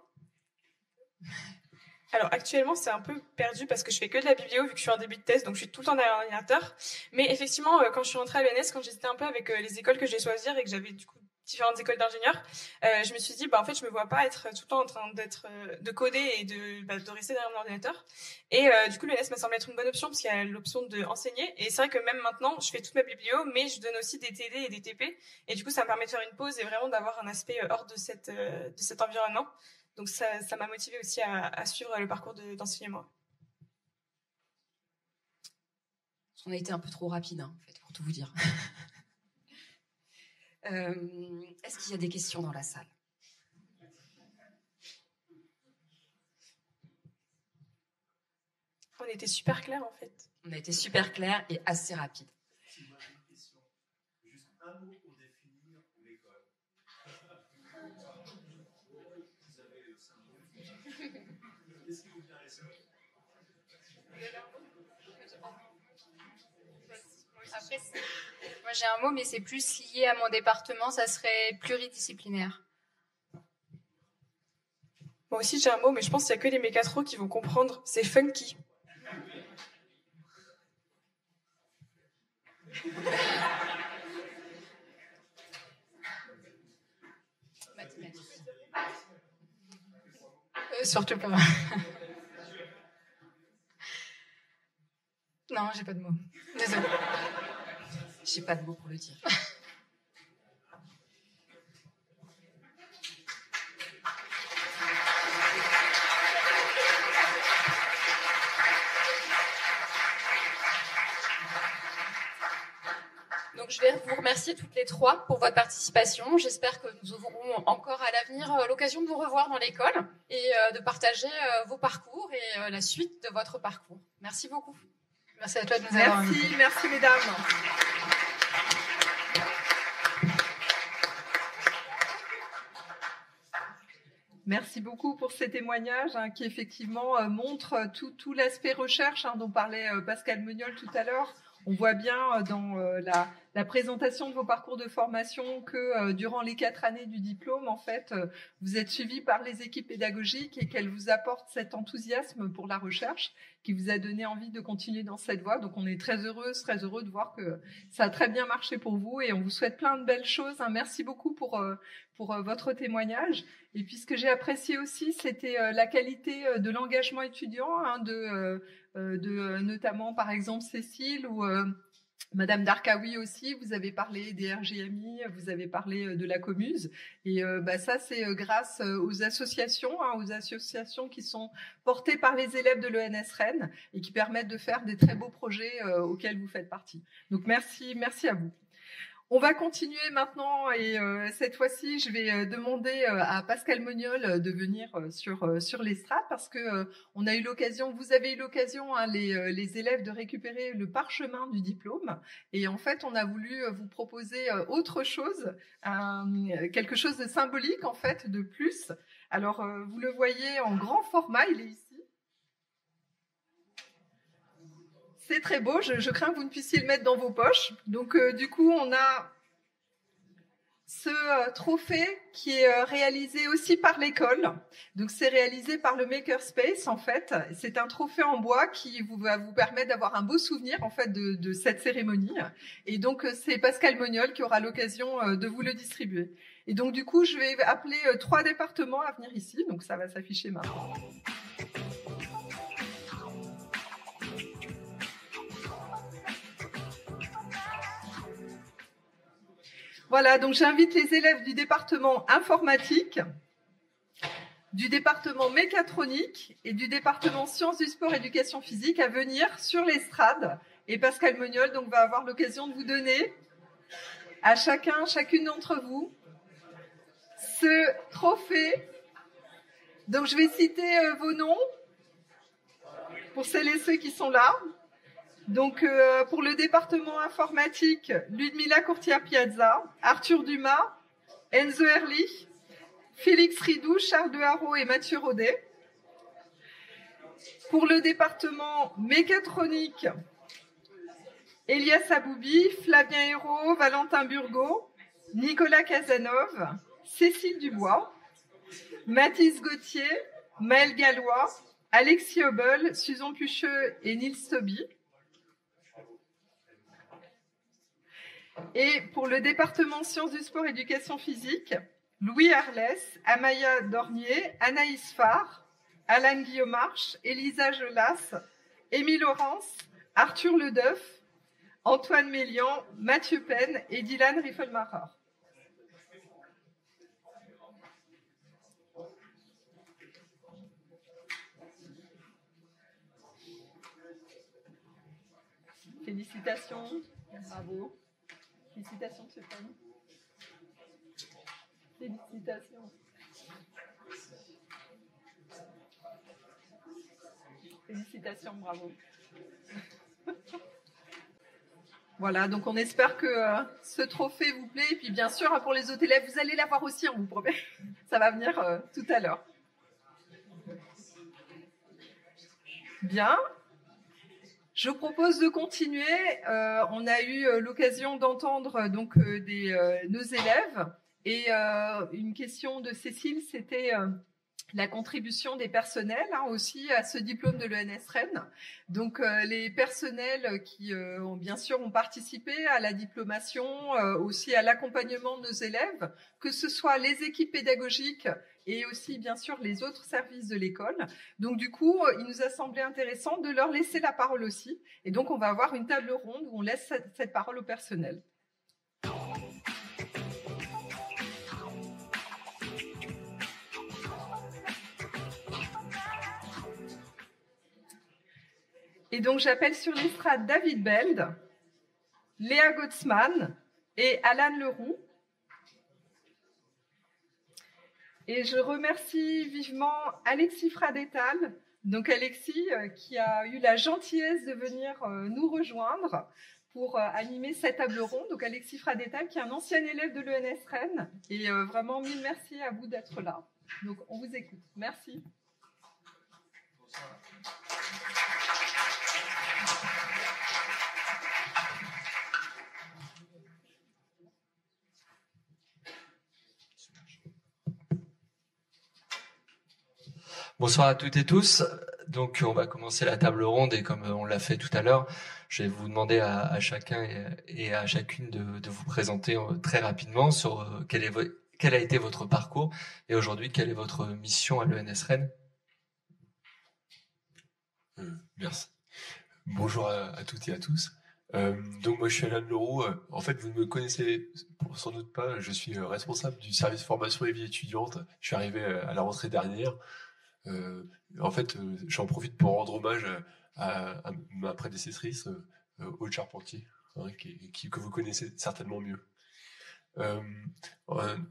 Alors actuellement, c'est un peu perdu parce que je fais que de la biblio vu que je suis en début de thèse, donc je suis tout le temps derrière l'ordinateur. Mais effectivement, quand je suis rentrée à l'ENS, quand j'hésitais un peu avec les écoles que je vais choisir et que j'avais du coup différentes écoles d'ingénieurs, je me suis dit en fait je me vois pas être tout le temps en train de coder et de rester derrière mon ordinateur. Et du coup l'ENS m'a semblé être une bonne option parce qu'il y a l'option d'enseigner. Et c'est vrai que même maintenant je fais toute ma biblio, mais je donne aussi des TD et des TP. Et du coup ça me permet de faire une pause et vraiment d'avoir un aspect hors de cet environnement. Donc ça m'a motivée aussi à suivre le parcours d'enseignement. On a été un peu trop rapide, en fait, pour tout vous dire. Est-ce qu'il y a des questions dans la salle? On était super clair en fait. On a été super clair et assez rapide. Si moi j'ai une question, juste un mot pour définir l'école. Vous avez 5 minutes. Qu'est-ce qui vous vient à l'esprit? Après, moi j'ai un mot, mais c'est plus lié à mon département, ça serait pluridisciplinaire. Moi aussi j'ai un mot, mais je pense qu'il n'y a que les mécatros qui vont comprendre. C'est funky. Mathématiques. Surtout pas. Non, j'ai pas de mots. Désolée. J'ai pas de mots pour le dire. Donc, je vais vous remercier toutes les trois pour votre participation. J'espère que nous aurons encore à l'avenir l'occasion de vous revoir dans l'école et de partager vos parcours et la suite de votre parcours. Merci beaucoup. Merci à toi de nous avoir invités. Merci mesdames. Merci beaucoup pour ces témoignages qui effectivement montrent tout l'aspect recherche dont parlait Pascal Meugnol tout à l'heure. On voit bien dans la présentation de vos parcours de formation que durant les 4 années du diplôme, en fait, vous êtes suivis par les équipes pédagogiques et qu'elles vous apportent cet enthousiasme pour la recherche qui vous a donné envie de continuer dans cette voie. Donc, on est très heureux de voir que ça a très bien marché pour vous et on vous souhaite plein de belles choses. Merci beaucoup pour votre témoignage. Et puis, ce que j'ai apprécié aussi, c'était la qualité de l'engagement étudiant, notamment, par exemple, Cécile ou Madame Darkaoui aussi. Vous avez parlé des RGMI, vous avez parlé de la Comuse. Et ça, c'est grâce aux associations qui sont portées par les élèves de l'ENS Rennes et qui permettent de faire des très beaux projets auxquels vous faites partie. Donc, merci à vous. On va continuer maintenant et cette fois-ci, je vais demander à Pascal Meugnol de venir sur l'estrade parce que on a eu l'occasion, vous avez eu l'occasion, les élèves, de récupérer le parchemin du diplôme. Et en fait, on a voulu vous proposer autre chose, quelque chose de symbolique en fait, de plus. Alors, vous le voyez en grand format, il est ici. C'est très beau, je crains que vous ne puissiez le mettre dans vos poches. Donc, du coup, on a ce trophée qui est réalisé aussi par l'école. Donc, c'est réalisé par le Makerspace, en fait. C'est un trophée en bois qui va vous permettre d'avoir un beau souvenir, en fait, de cette cérémonie. Et donc, c'est Pascal Meugnol qui aura l'occasion de vous le distribuer. Et donc, du coup, je vais appeler 3 départements à venir ici. Donc, ça va s'afficher maintenant. Voilà, donc j'invite les élèves du département informatique, du département mécatronique et du département sciences du sport et éducation physique à venir sur l'estrade. Et Pascal Meugnol donc, va avoir l'occasion de vous donner à chacune d'entre vous ce trophée. Donc je vais citer vos noms pour celles et ceux qui sont là. Donc, pour le département informatique, Ludmila Courtière-Piazza, Arthur Dumas, Enzo Erlich, Félix Ridou, Charles Deharo et Mathieu Rodet. Pour le département mécatronique, Elias Aboubi, Flavien Hérault, Valentin Burgot, Nicolas Casanov, Cécile Dubois, Mathis Gauthier, Maël Gallois, Alexis Hobel, Susan Pucheux et Nils Toby. Et pour le département sciences du sport et éducation physique, Louis Arlès, Amaya Dornier, Anaïs Farr, Alan Guillaumarche, Elisa Jolas, Émile Laurence, Arthur Ledeuf, Antoine Mélian, Mathieu Penn et Dylan Riffelmacher. Félicitations, bravo. Félicitations, M. Penn. Félicitations. Félicitations, bravo. Voilà, donc on espère que ce trophée vous plaît. Et puis bien sûr, pour les autres élèves, vous allez l'avoir aussi, on vous promet. Ça va venir tout à l'heure. Bien. Je propose de continuer. On a eu l'occasion d'entendre donc nos élèves. Et une question de Cécile, c'était la contribution des personnels aussi à ce diplôme de l'ENS-Rennes. Donc les personnels qui ont participé à la diplomation, aussi à l'accompagnement de nos élèves, que ce soit les équipes pédagogiques et aussi bien sûr les autres services de l'école. Donc du coup, il nous a semblé intéressant de leur laisser la parole aussi. Et donc on va avoir une table ronde où on laisse cette parole au personnel. Et donc, j'appelle sur l'estrade David Beld, Léa Gottsman et Alan Leroux. Et je remercie vivement Alexis Fradetal, donc Alexis qui a eu la gentillesse de venir nous rejoindre pour animer cette table ronde. Donc Alexis Fradetal qui est un ancien élève de l'ENS Rennes. Et vraiment, mille merci à vous d'être là. Donc, on vous écoute. Merci. Bonsoir. Bonsoir à toutes et tous. Donc, on va commencer la table ronde et comme on l'a fait tout à l'heure, je vais vous demander à chacun et à chacune de vous présenter très rapidement sur quel a été votre parcours et aujourd'hui, quelle est votre mission à l'ENS Rennes. Merci. Bonjour à toutes et à tous. Donc moi je suis Alain Leroux. En fait vous ne me connaissez sans doute pas. Je suis responsable du service formation et vie étudiante. Je suis arrivé à la rentrée dernière. En fait j'en profite pour rendre hommage à ma prédécessrice Aude Charpentier, que vous connaissez certainement mieux.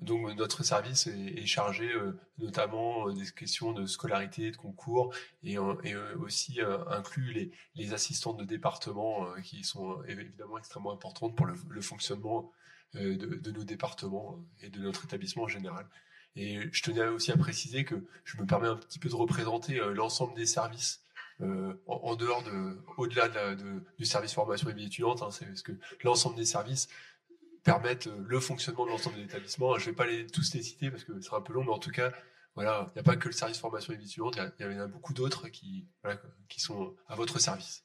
Donc notre service est chargé notamment des questions de scolarité, de concours et aussi inclut les assistantes de département qui sont évidemment extrêmement importantes pour le fonctionnement de nos départements et de notre établissement en général. Et je tenais aussi à préciser que je me permets un petit peu de représenter l'ensemble des services en dehors au-delà du service formation et vie étudiante, c'est parce que l'ensemble des services permettent le fonctionnement de l'ensemble de l'établissement. Je ne vais pas tous les citer parce que ce sera un peu long, mais en tout cas, voilà, il n'y a pas que le service formation et vie étudiante, il y en a beaucoup d'autres qui sont à votre service.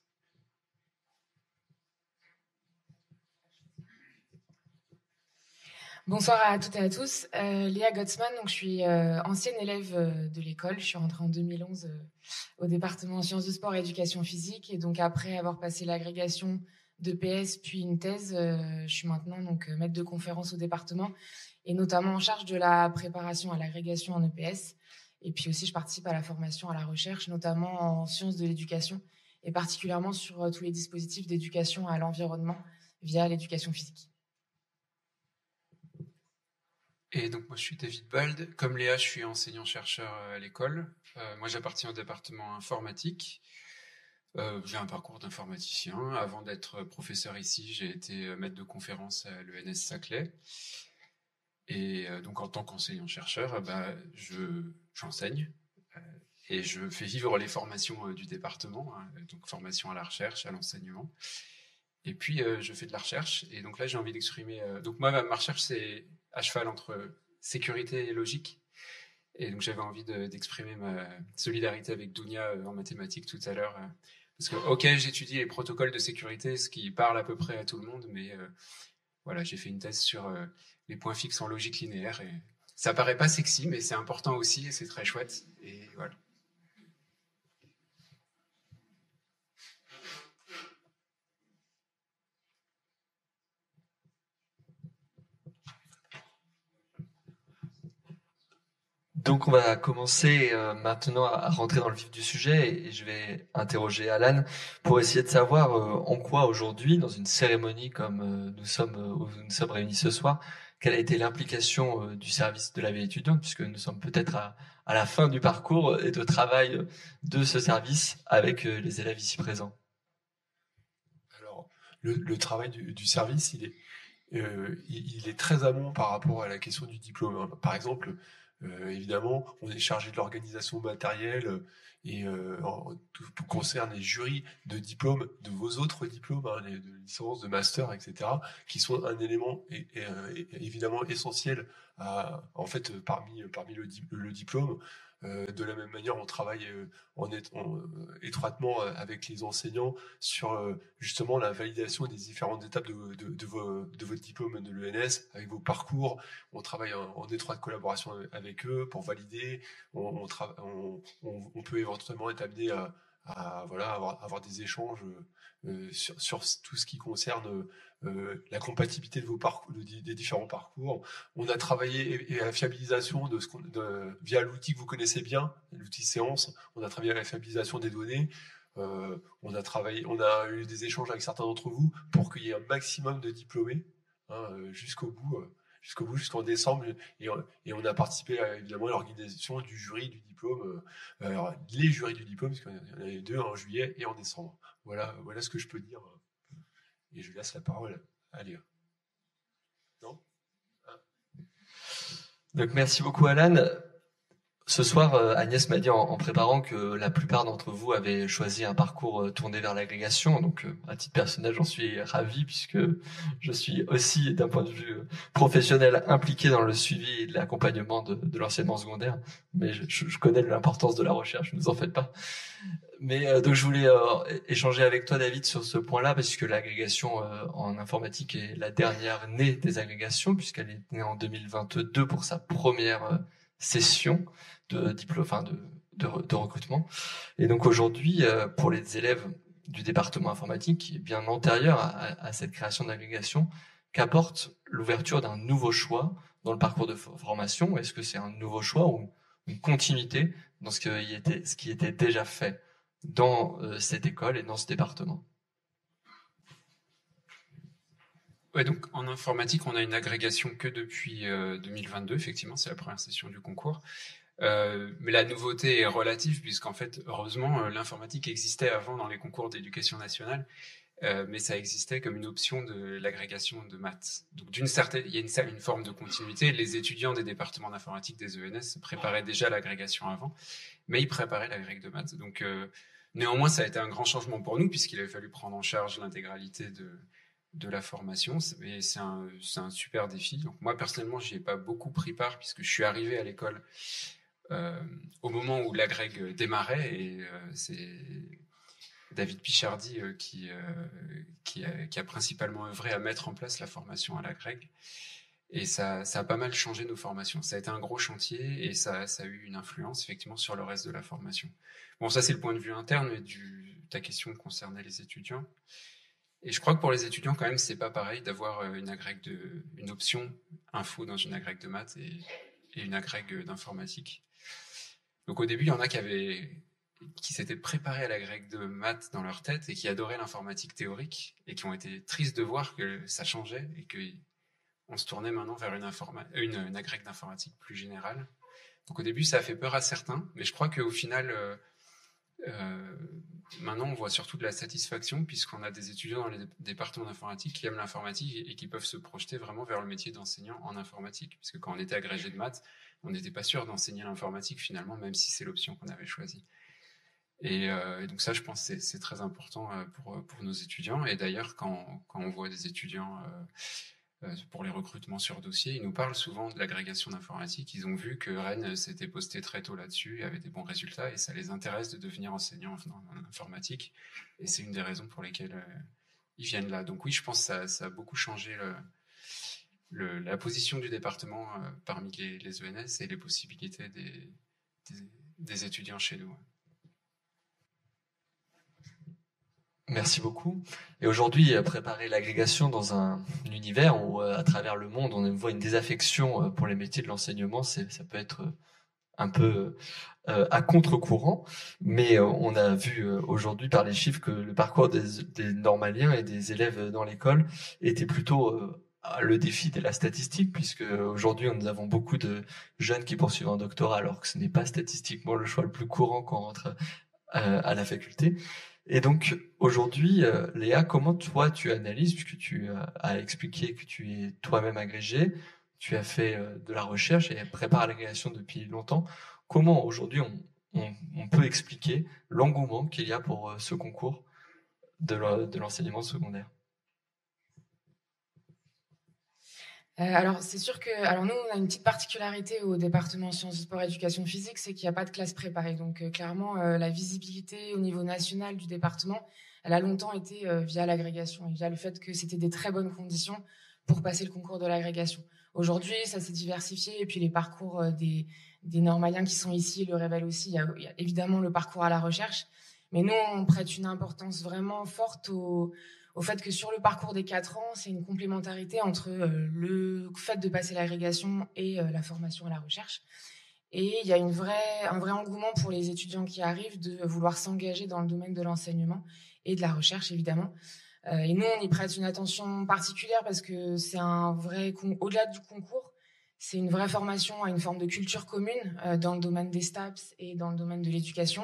Bonsoir à toutes et à tous. Léa Gottsman, donc je suis ancienne élève de l'école. Je suis rentrée en 2011 au département sciences du sport et éducation physique. Et donc après avoir passé l'agrégation d'EPS puis une thèse, je suis maintenant donc maître de conférence au département et notamment en charge de la préparation à l'agrégation en EPS. Et puis aussi je participe à la formation à la recherche, notamment en sciences de l'éducation et particulièrement sur tous les dispositifs d'éducation à l'environnement via l'éducation physique. Et donc moi je suis David Bald. Comme Léa, je suis enseignant-chercheur à l'école. Moi j'appartiens au département informatique. J'ai un parcours d'informaticien. Avant d'être professeur ici, j'ai été maître de conférence à l'ENS Saclay. Et donc en tant qu'enseignant-chercheur, j'enseigne et je fais vivre les formations du département, donc formation à la recherche, à l'enseignement. Et puis je fais de la recherche. Et donc là j'ai envie d'exprimer. Donc moi ma recherche c'est à cheval entre sécurité et logique. Et donc j'avais envie d'exprimer ma solidarité avec Dounia en mathématiques tout à l'heure. Parce que, ok, j'étudie les protocoles de sécurité, ce qui parle à peu près à tout le monde, mais voilà, j'ai fait une thèse sur les points fixes en logique linéaire. Et ça paraît pas sexy, mais c'est important aussi, et c'est très chouette. Et voilà. Donc on va commencer maintenant à rentrer dans le vif du sujet et je vais interroger Alan pour essayer de savoir en quoi aujourd'hui, dans une cérémonie comme nous sommes réunis ce soir, quelle a été l'implication du service de la vie étudiante, puisque nous sommes peut-être à la fin du parcours et de travail de ce service avec les élèves ici présents. Alors, le travail du service, il est très amont par rapport à la question du diplôme. Par exemple, évidemment, on est chargé de l'organisation matérielle et tout concerne les jurys de diplômes, de vos autres diplômes, de licence, de master, etc., qui sont un élément évidemment essentiel parmi le diplôme. De la même manière, on travaille étroitement avec les enseignants sur justement la validation des différentes étapes de votre diplôme de l'ENS, avec vos parcours. On travaille en étroite collaboration avec eux pour valider. On peut éventuellement être amené à avoir des échanges sur tout ce qui concerne la compatibilité de vos parcours, des différents parcours. On a travaillé et à la fiabilisation via l'outil que vous connaissez bien, l'outil séance. On a travaillé à la fiabilisation des données. On a eu des échanges avec certains d'entre vous pour qu'il y ait un maximum de diplômés jusqu'en décembre, et on a participé évidemment à l'organisation du jury du diplôme, les jurys du diplôme, parce qu'il y en avait 2 en juillet et en décembre. Voilà ce que je peux dire, et je laisse la parole à Léa. Non ? Donc merci beaucoup Alan. Ce soir, Agnès m'a dit en préparant que la plupart d'entre vous avaient choisi un parcours tourné vers l'agrégation. Donc, à titre personnel, j'en suis ravi puisque je suis aussi, d'un point de vue professionnel, impliqué dans le suivi et l'accompagnement de l'enseignement secondaire. Mais je connais l'importance de la recherche, ne vous en faites pas. Mais donc, je voulais échanger avec toi, David, sur ce point-là, parce que l'agrégation en informatique est la dernière née des agrégations, puisqu'elle est née en 2022 pour sa première session de diplôme, de recrutement. Et donc aujourd'hui, pour les élèves du département informatique, qui est bien antérieur à cette création d'agrégation, qu'apporte l'ouverture d'un nouveau choix dans le parcours de formation? Est-ce que c'est un nouveau choix ou une continuité dans ce qui était déjà fait dans cette école et dans ce département? Ouais, donc en informatique, on a une agrégation que depuis 2022, effectivement, c'est la première session du concours. Mais la nouveauté est relative, puisqu'en fait, heureusement, l'informatique existait avant dans les concours d'éducation nationale, mais ça existait comme une option de l'agrégation de maths. Donc il y a une forme de continuité. Les étudiants des départements d'informatique des ENS préparaient déjà l'agrégation avant, mais ils préparaient l'agrég de maths. Donc néanmoins, ça a été un grand changement pour nous, puisqu'il a fallu prendre en charge l'intégralité de la formation, et c'est un super défi. Donc moi personnellement, j'y ai pas beaucoup pris part, puisque je suis arrivé à l'école au moment où l'agrég démarrait, et c'est David Pichardy qui a principalement œuvré à mettre en place la formation à l'agrég, et ça a pas mal changé nos formations. Ça a été un gros chantier, et ça a eu une influence effectivement sur le reste de la formation. Bon, ça c'est le point de vue interne, mais ta question concernait les étudiants. Et je crois que pour les étudiants, quand même, c'est pas pareil d'avoir une option info dans une agrég de maths et une agrég d'informatique. Donc au début, il y en a qui s'étaient préparés à l'agrég de maths dans leur tête et qui adoraient l'informatique théorique et qui ont été tristes de voir que ça changeait et qu'on se tournait maintenant vers une agrég d'informatique plus générale. Donc au début, ça a fait peur à certains, mais je crois qu'au final, maintenant, on voit surtout de la satisfaction, puisqu'on a des étudiants dans les départements d'informatique qui aiment l'informatique et qui peuvent se projeter vraiment vers le métier d'enseignant en informatique. Parce que quand on était agrégé de maths, on n'était pas sûr d'enseigner l'informatique finalement, même si c'est l'option qu'on avait choisie. Et donc ça, je pense que c'est très important pour nos étudiants. Et d'ailleurs, quand on voit des étudiants pour les recrutements sur dossier, ils nous parlent souvent de l'agrégation d'informatique. Ils ont vu que Rennes s'était posté très tôt là-dessus et avait des bons résultats, et ça les intéresse de devenir enseignants en informatique. Et c'est une des raisons pour lesquelles ils viennent là. Donc oui, je pense que ça a beaucoup changé la position du département parmi les ENS et les possibilités des étudiants chez nous. Merci beaucoup. Et aujourd'hui, préparer l'agrégation dans un univers où, à travers le monde, on voit une désaffection pour les métiers de l'enseignement, ça peut être un peu à contre-courant, mais on a vu aujourd'hui par les chiffres que le parcours des normaliens et des élèves dans l'école était plutôt le défi de la statistique, puisque aujourd'hui nous avons beaucoup de jeunes qui poursuivent un doctorat, alors que ce n'est pas statistiquement le choix le plus courant quand on rentre à la faculté. Et donc aujourd'hui, Léa, comment toi tu analyses, puisque tu as expliqué que tu es toi-même agrégée, tu as fait de la recherche et prépares l'agrégation depuis longtemps. Comment aujourd'hui on peut expliquer l'engouement qu'il y a pour ce concours de l'enseignement secondaire? Alors c'est sûr que nous on a une petite particularité au département sciences du sport et éducation physique, c'est qu'il n'y a pas de classe préparée. Donc clairement la visibilité au niveau national du département, elle a longtemps été via l'agrégation et via le fait que c'était des très bonnes conditions pour passer le concours de l'agrégation. Aujourd'hui ça s'est diversifié et puis les parcours des normaliens qui sont ici le révèlent aussi. Il y a évidemment le parcours à la recherche, mais nous on prête une importance vraiment forte au fait que sur le parcours des 4 ans, c'est une complémentarité entre le fait de passer l'agrégation et la formation à la recherche. Et il y a un vrai engouement pour les étudiants qui arrivent de vouloir s'engager dans le domaine de l'enseignement et de la recherche, évidemment. Et nous, on y prête une attention particulière parce que c'est au-delà du concours, c'est une vraie formation à une forme de culture commune dans le domaine des STAPS et dans le domaine de l'éducation.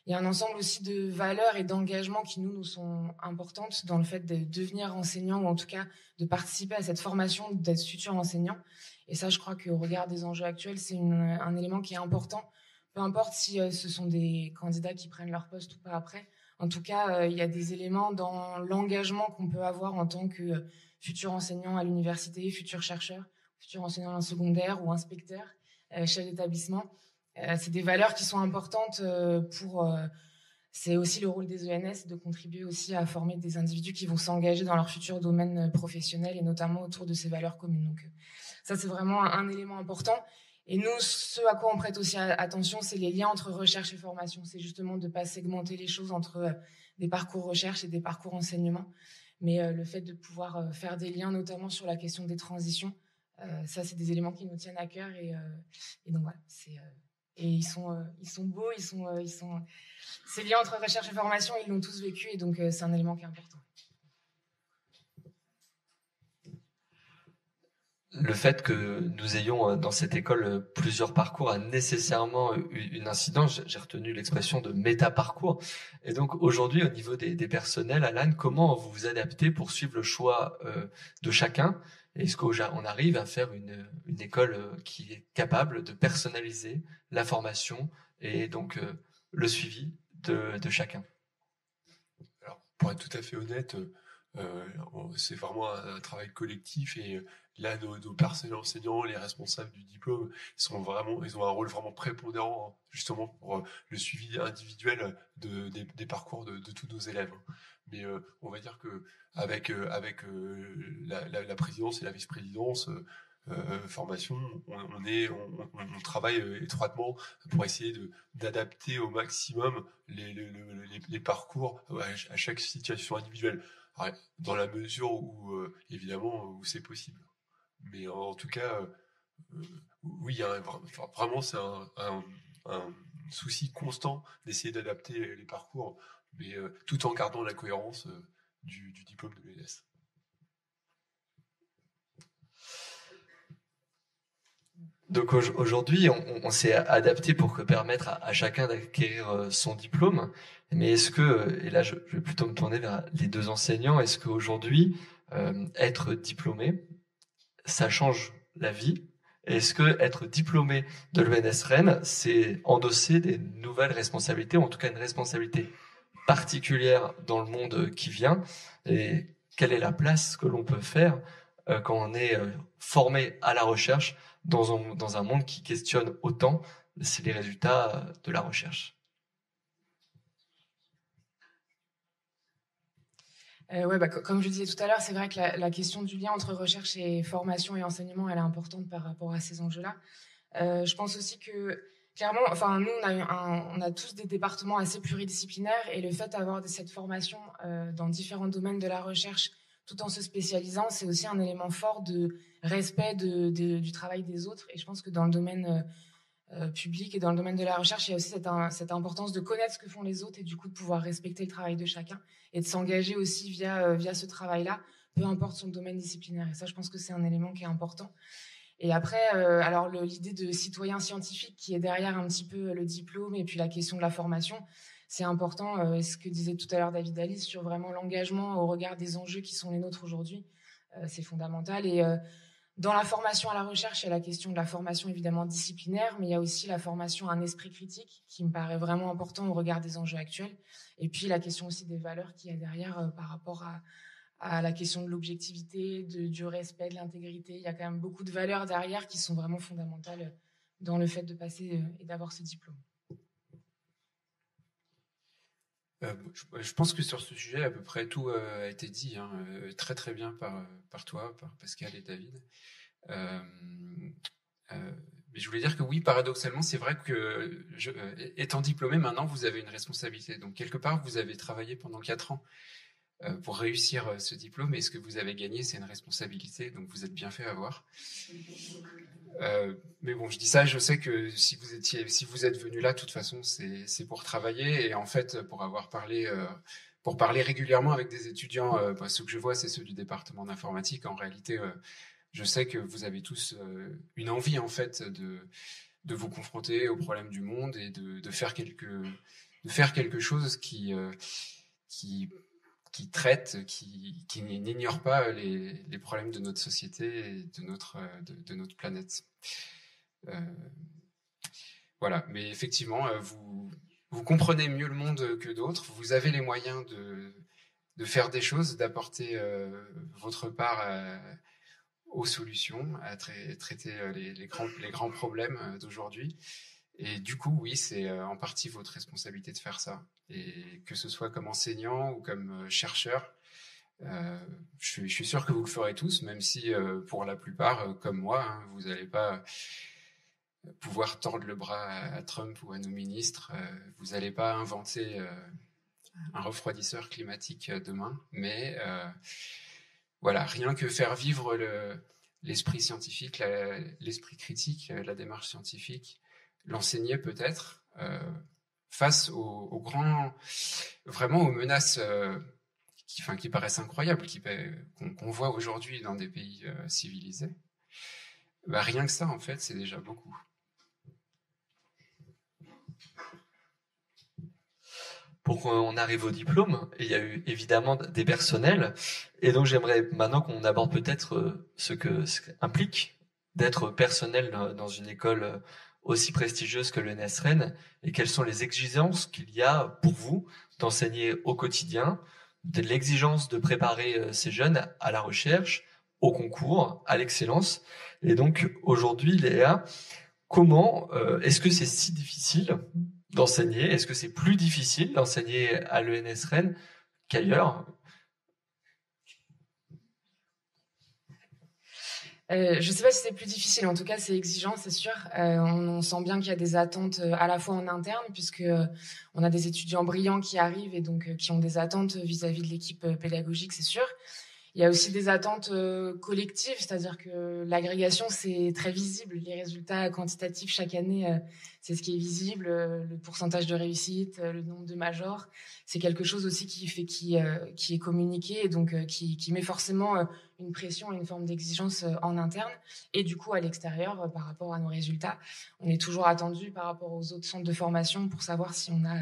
Il y a un ensemble aussi de valeurs et d'engagements qui nous sont importantes dans le fait de devenir enseignant ou en tout cas de participer à cette formation d'être futur enseignant. Et ça, je crois qu'au regard des enjeux actuels, c'est un élément qui est important. Peu importe si ce sont des candidats qui prennent leur poste ou pas après. En tout cas, il y a des éléments dans l'engagement qu'on peut avoir en tant que futur enseignant à l'université, futur chercheur, futur enseignant en secondaire ou inspecteur, chef d'établissement. C'est des valeurs qui sont importantes c'est aussi le rôle des ENS de contribuer aussi à former des individus qui vont s'engager dans leur futur domaine professionnel et notamment autour de ces valeurs communes. Donc ça, c'est vraiment un élément important. Et nous, ce à quoi on prête aussi attention, c'est les liens entre recherche et formation. C'est justement de ne pas segmenter les choses entre des parcours recherche et des parcours enseignement. Mais le fait de pouvoir faire des liens, notamment sur la question des transitions, ça, c'est des éléments qui nous tiennent à cœur. Et donc voilà, et ils sont beaux, ces liens entre recherche et formation, ils l'ont tous vécu et donc c'est un élément qui est important. Le fait que nous ayons dans cette école plusieurs parcours a nécessairement une incidence. J'ai retenu l'expression de méta-parcours. Et donc aujourd'hui, au niveau des personnels, Alan, comment vous vous adaptez pour suivre le choix de chacun? Est-ce qu'on arrive à faire une école qui est capable de personnaliser la formation et donc le suivi de chacun? Alors, pour être tout à fait honnête, c'est vraiment un travail collectif et là, nos personnels enseignants, les responsables du diplôme, ils ont un rôle vraiment prépondérant justement pour le suivi individuel des parcours de tous nos élèves. Mais on va dire que avec la présidence et la vice-présidence formation, on travaille étroitement pour essayer d'adapter au maximum les parcours à chaque situation individuelle, dans la mesure où évidemment où c'est possible. Mais en tout cas, oui, vraiment c'est un souci constant d'essayer d'adapter les parcours, mais tout en gardant la cohérence du diplôme de l'ENS. Donc aujourd'hui, on s'est adapté pour permettre à chacun d'acquérir son diplôme. Mais est-ce que, et là je vais plutôt me tourner vers les deux enseignants, est-ce qu'aujourd'hui, être diplômé, ça change la vie? Est-ce que être diplômé de l'ENS Rennes, c'est endosser des nouvelles responsabilités, ou en tout cas une responsabilité particulière dans le monde qui vient? Et quelle est la place que l'on peut faire quand on est formé à la recherche dans un monde qui questionne autant les résultats de la recherche? Comme je disais tout à l'heure, c'est vrai que la question du lien entre recherche et formation et enseignement, elle est importante par rapport à ces enjeux-là. Je pense aussi que, clairement, nous, on a tous des départements assez pluridisciplinaires et le fait d'avoir cette formation dans différents domaines de la recherche, tout en se spécialisant, c'est aussi un élément fort de respect du travail des autres. Et je pense que dans le domaine public. Et dans le domaine de la recherche, il y a aussi cette importance de connaître ce que font les autres et du coup de pouvoir respecter le travail de chacun et de s'engager aussi via ce travail-là, peu importe son domaine disciplinaire. Et ça, je pense que c'est un élément qui est important. Et après, alors l'idée de citoyen scientifique qui est derrière un petit peu le diplôme et puis la question de la formation, c'est important. Ce que disait tout à l'heure David Alice sur vraiment l'engagement au regard des enjeux qui sont les nôtres aujourd'hui, c'est fondamental. Et dans la formation à la recherche, il y a la question de la formation évidemment disciplinaire, mais il y a aussi la formation à un esprit critique qui me paraît vraiment important au regard des enjeux actuels. Et puis la question aussi des valeurs qu'il y a derrière par rapport à la question de l'objectivité, du respect, de l'intégrité. Il y a quand même beaucoup de valeurs derrière qui sont vraiment fondamentales dans le fait de passer et d'avoir ce diplôme. Je pense que sur ce sujet, à peu près tout a été dit très très bien par toi, par Pascal et David. Mais je voulais dire que oui, paradoxalement, c'est vrai que étant diplômé, maintenant, vous avez une responsabilité. Donc, quelque part, vous avez travaillé pendant 4 ans pour réussir ce diplôme, et ce que vous avez gagné, c'est une responsabilité. Donc, vous êtes bien fait avoir. Mais bon, je dis ça, je sais que si vous êtes venu là, de toute façon, c'est pour travailler. Et en fait, pour parler régulièrement avec des étudiants, ceux que je vois, c'est ceux du département d'informatique. En réalité, je sais que vous avez tous une envie, en fait, de vous confronter aux problèmes du monde et de faire quelque chose qui traite, qui n'ignore pas les problèmes de notre société et de notre planète. Voilà, mais effectivement, vous comprenez mieux le monde que d'autres, vous avez les moyens de faire des choses, d'apporter votre part aux solutions, à traiter les grands problèmes d'aujourd'hui. Et du coup, oui, c'est en partie votre responsabilité de faire ça. Et que ce soit comme enseignant ou comme chercheur, je suis sûr que vous le ferez tous, même si pour la plupart, comme moi, vous n'allez pas pouvoir tordre le bras à Trump ou à nos ministres. Vous n'allez pas inventer un refroidisseur climatique demain. Mais voilà, rien que faire vivre l'esprit scientifique, l'esprit critique, la démarche scientifique, l'enseigner peut-être face aux menaces qui paraissent incroyables, qu'on voit aujourd'hui dans des pays civilisés. Rien que ça, en fait, c'est déjà beaucoup. Pour qu'on arrive au diplôme, il y a eu évidemment des personnels, et donc j'aimerais maintenant qu'on aborde peut-être ce qu'implique d'être personnel dans une école aussi prestigieuse que l'ENS Rennes, et quelles sont les exigences qu'il y a pour vous d'enseigner au quotidien, de l'exigence de préparer ces jeunes à la recherche, au concours, à l'excellence. Et donc aujourd'hui, Léa, comment est-ce que c'est si difficile d'enseigner? Est-ce que c'est plus difficile d'enseigner à l'ENS Rennes qu'ailleurs? Je ne sais pas si c'est plus difficile, en tout cas c'est exigeant, c'est sûr. On sent bien qu'il y a des attentes à la fois en interne, puisque on a des étudiants brillants qui arrivent et donc qui ont des attentes vis-à-vis de l'équipe pédagogique, c'est sûr. Il y a aussi des attentes collectives, c'est-à-dire que l'agrégation, c'est très visible. Les résultats quantitatifs chaque année, c'est ce qui est visible. Le pourcentage de réussite, le nombre de majors, c'est quelque chose aussi qui est communiqué et donc qui met forcément une pression et une forme d'exigence en interne. Et du coup, à l'extérieur, par rapport à nos résultats, on est toujours attendu par rapport aux autres centres de formation pour savoir si on a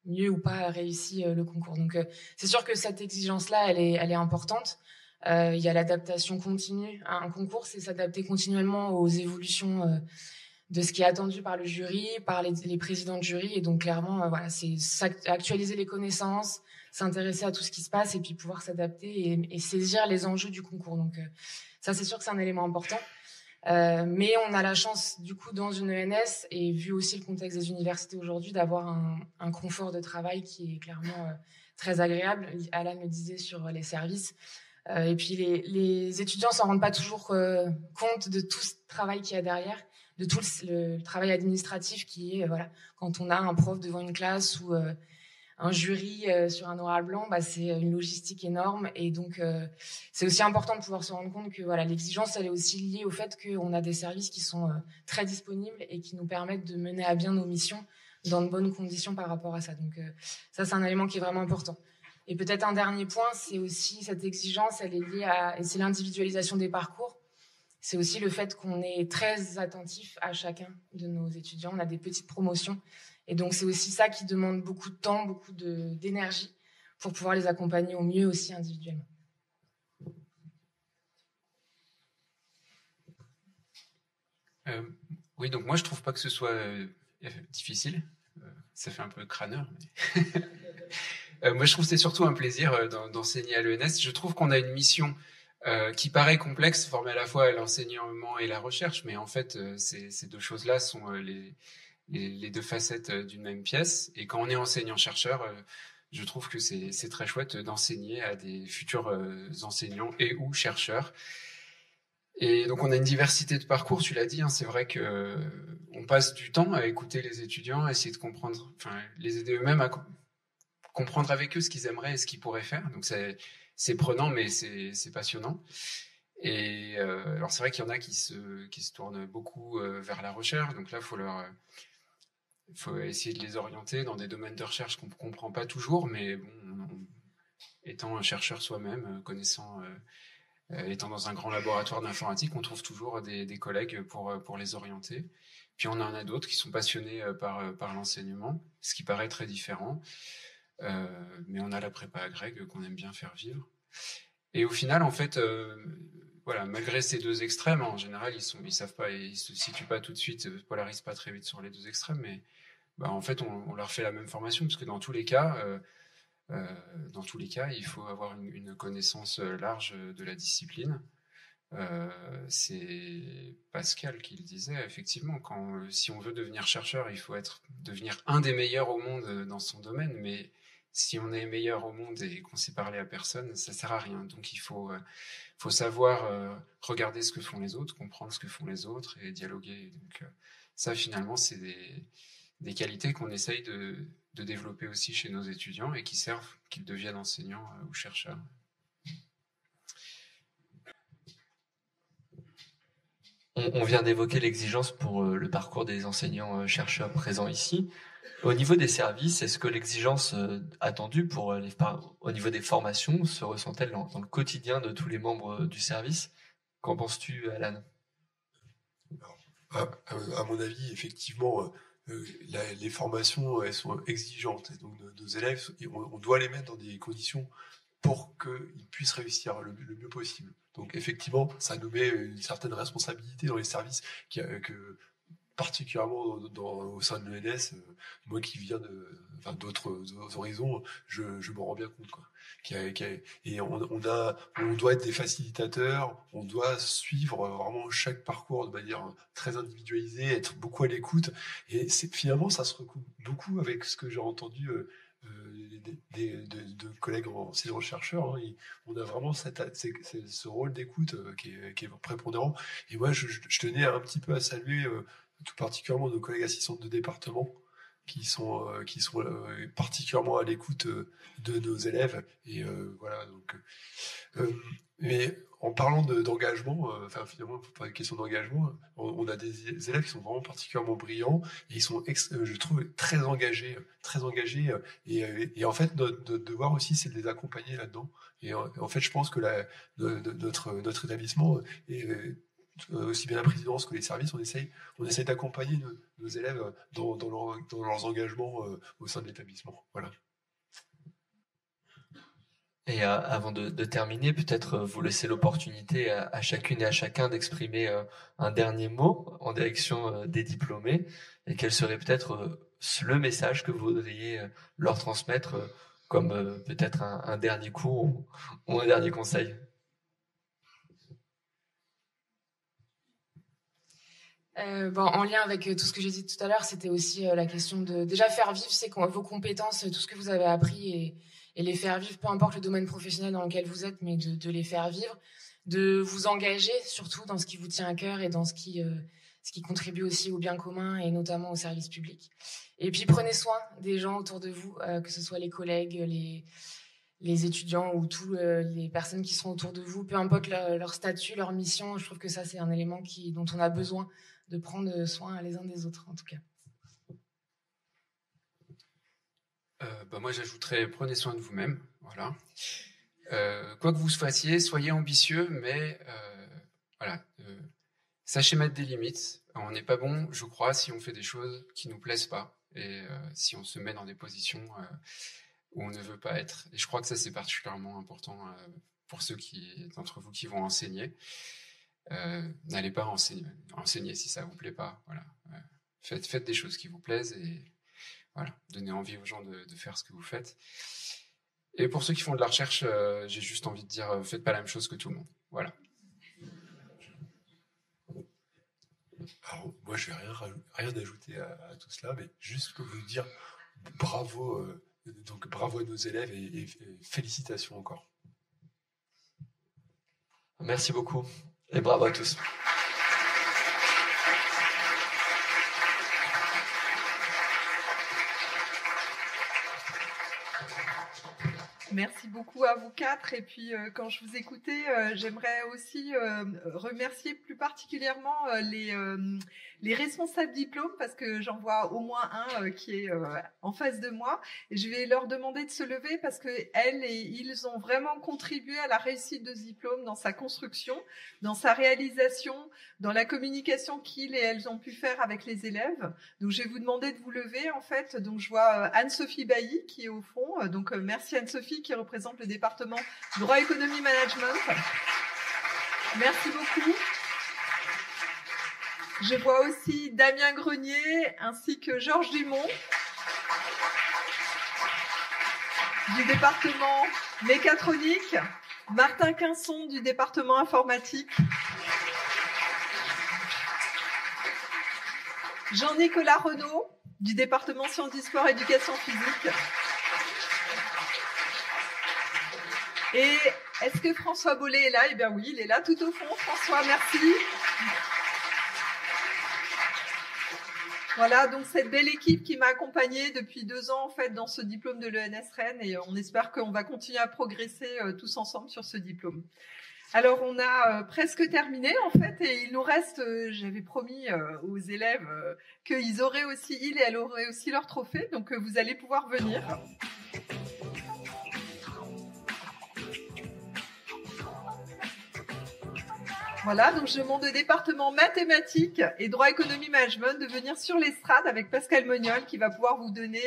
mieux ou pas réussi le concours. Donc, c'est sûr que cette exigence-là, elle est importante. Il y a l'adaptation continue. Un concours, c'est s'adapter continuellement aux évolutions de ce qui est attendu par le jury, par les présidents de jury. Et donc, clairement, voilà, c'est actualiser les connaissances, s'intéresser à tout ce qui se passe et puis pouvoir s'adapter et saisir les enjeux du concours. Donc, ça, c'est sûr que c'est un élément important. Mais on a la chance, du coup, dans une ENS, et vu aussi le contexte des universités aujourd'hui, d'avoir un confort de travail qui est clairement très agréable. Alan le disait sur les services. Et puis, les étudiants s'en rendent pas toujours compte de tout ce travail qu'il y a derrière, de tout le travail administratif qui est, voilà, quand on a un prof devant une classe ou un jury sur un oral blanc, c'est une logistique énorme. Et donc, c'est aussi important de pouvoir se rendre compte que voilà, l'exigence, elle est aussi liée au fait qu'on a des services qui sont très disponibles et qui nous permettent de mener à bien nos missions dans de bonnes conditions par rapport à ça. Donc, ça, c'est un élément qui est vraiment important. Et peut-être un dernier point, c'est aussi cette exigence, elle est liée et c'est l'individualisation des parcours. C'est aussi le fait qu'on est très attentif à chacun de nos étudiants. On a des petites promotions. Et donc, c'est aussi ça qui demande beaucoup de temps, beaucoup d'énergie pour pouvoir les accompagner au mieux aussi individuellement. Oui, donc moi, je trouve pas que ce soit difficile. Ça fait un peu crâneur. Mais moi, je trouve que c'est surtout un plaisir d'enseigner à l'ENS. Je trouve qu'on a une mission qui paraît complexe, formée à la fois à l'enseignement et la recherche, mais en fait, ces deux choses-là sont les deux facettes d'une même pièce. Et quand on est enseignant-chercheur, je trouve que c'est très chouette d'enseigner à des futurs enseignants et ou chercheurs. Et donc, on a une diversité de parcours, tu l'as dit, c'est vrai que on passe du temps à écouter les étudiants, à essayer de comprendre, les aider eux-mêmes à comprendre avec eux ce qu'ils aimeraient et ce qu'ils pourraient faire. Donc, c'est prenant, mais c'est passionnant. Et alors, c'est vrai qu'il y en a qui se tournent beaucoup vers la recherche. Donc là, il faut essayer de les orienter dans des domaines de recherche qu'on ne comprend pas toujours, mais bon, étant un chercheur soi-même, étant dans un grand laboratoire d'informatique, on trouve toujours des collègues pour les orienter. Puis on en a d'autres qui sont passionnés par l'enseignement, ce qui paraît très différent. Mais on a la prépa agrég qu'on aime bien faire vivre. Et au final, en fait, voilà, malgré ces deux extrêmes, en général, ils savent pas, ils se situent pas tout de suite, polarisent pas très vite sur les deux extrêmes, mais en fait, on leur fait la même formation, parce que dans tous les cas, il faut avoir une connaissance large de la discipline. C'est Pascal qui le disait, effectivement, si on veut devenir chercheur, il faut devenir un des meilleurs au monde dans son domaine, mais si on est meilleur au monde et qu'on sait parler à personne, ça sert à rien. Donc il faut savoir regarder ce que font les autres, comprendre ce que font les autres et dialoguer. Donc ça, finalement, c'est des qualités qu'on essaye de développer aussi chez nos étudiants et qui servent qu'ils deviennent enseignants ou chercheurs. On vient d'évoquer l'exigence pour le parcours des enseignants-chercheurs présents ici. Au niveau des services, est-ce que l'exigence attendue au niveau des formations se ressent-elle dans le quotidien de tous les membres du service? Qu'en penses-tu, Alan? À mon avis, effectivement, les formations, elles sont exigeantes. Et donc, nos élèves, on doit les mettre dans des conditions pour qu'ils puissent réussir le mieux possible. Donc, effectivement, ça nous met une certaine responsabilité dans les services que particulièrement au sein de l'ENS, moi qui viens d'autres horizons, je me rends bien compte, quoi. Et on doit être des facilitateurs, on doit suivre vraiment chaque parcours de manière très individualisée, être beaucoup à l'écoute. Et finalement, ça se recoupe beaucoup avec ce que j'ai entendu de collègues enseignants-chercheurs. On a vraiment ce rôle d'écoute qui est prépondérant. Et moi, je tenais un petit peu à saluer tout particulièrement nos collègues assistants de département qui sont particulièrement à l'écoute de nos élèves. Et voilà. Donc, mais en parlant d'engagement, finalement, pour une question d'engagement, on a des élèves qui sont vraiment particulièrement brillants et ils sont, je trouve, très engagés. Et en fait, notre devoir aussi, c'est de les accompagner là-dedans. Et en fait, je pense que notre établissement est aussi bien la présidence que les services, on essaye d'accompagner nos élèves dans leurs engagements au sein de l'établissement. Voilà. Et avant de terminer, peut-être vous laisser l'opportunité à chacune et à chacun d'exprimer un dernier mot en direction des diplômés. Et quel serait peut-être le message que vous voudriez leur transmettre comme peut-être un dernier cours ou un dernier conseil? En lien avec tout ce que j'ai dit tout à l'heure, c'était aussi la question de déjà faire vivre vos compétences, tout ce que vous avez appris et les faire vivre, peu importe le domaine professionnel dans lequel vous êtes, mais de les faire vivre, de vous engager surtout dans ce qui vous tient à cœur et dans ce qui ce qui contribue aussi au bien commun et notamment au service public. Et puis prenez soin des gens autour de vous, que ce soit les collègues, les étudiants ou tous les personnes qui sont autour de vous, peu importe leur statut, leur mission. Je trouve que ça, c'est un élément dont on a besoin de prendre soin les uns des autres, en tout cas. Moi, j'ajouterais prenez soin de vous-même. Voilà. Quoi que vous fassiez, soyez ambitieux, mais voilà, sachez mettre des limites. On n'est pas bon, je crois, si on fait des choses qui nous plaisent pas et si on se met dans des positions où on ne veut pas être. Et je crois que ça, c'est particulièrement important pour ceux d'entre vous qui vont enseigner. N'allez pas enseigner si ça vous plaît pas. Voilà. Faites des choses qui vous plaisent et voilà, donnez envie aux gens de faire ce que vous faites. Et pour ceux qui font de la recherche, j'ai juste envie de dire, faites pas la même chose que tout le monde. Voilà. Alors, moi, je n'ai rien ajouter à tout cela, mais juste pour vous dire bravo, bravo à nos élèves et félicitations encore. Merci beaucoup et bravo à tous. Merci beaucoup à vous quatre. Et puis, quand je vous écoutais, j'aimerais aussi remercier plus particulièrement les responsables diplômes, parce que j'en vois au moins un qui est en face de moi. Et je vais leur demander de se lever parce que elles et ils ont vraiment contribué à la réussite de ce diplôme dans sa construction, dans sa réalisation, dans la communication qu'ils et elles ont pu faire avec les élèves. Donc, je vais vous demander de vous lever, en fait. Donc, je vois Anne-Sophie Bailly qui est au fond. Donc, merci Anne-Sophie qui représente le département droit, économie, management. Merci beaucoup. Je vois aussi Damien Grenier ainsi que Georges Dumont du département mécatronique, Martin Quinson du département informatique, Jean-Nicolas Renaud du département sciences du sport, éducation physique. Et est-ce que François Bollet est là? Eh bien oui, il est là tout au fond. François, merci. Voilà, donc cette belle équipe qui m'a accompagnée depuis 2 ans en fait dans ce diplôme de l'ENS-Rennes, et on espère qu'on va continuer à progresser tous ensemble sur ce diplôme. Alors on a presque terminé en fait, et il nous reste, j'avais promis aux élèves qu'ils auraient aussi, ils et elles auraient aussi leur trophée, donc vous allez pouvoir venir. Voilà, donc je demande au département mathématiques et droit, économie, management de venir sur l'estrade avec Pascal Moniol qui va pouvoir vous donner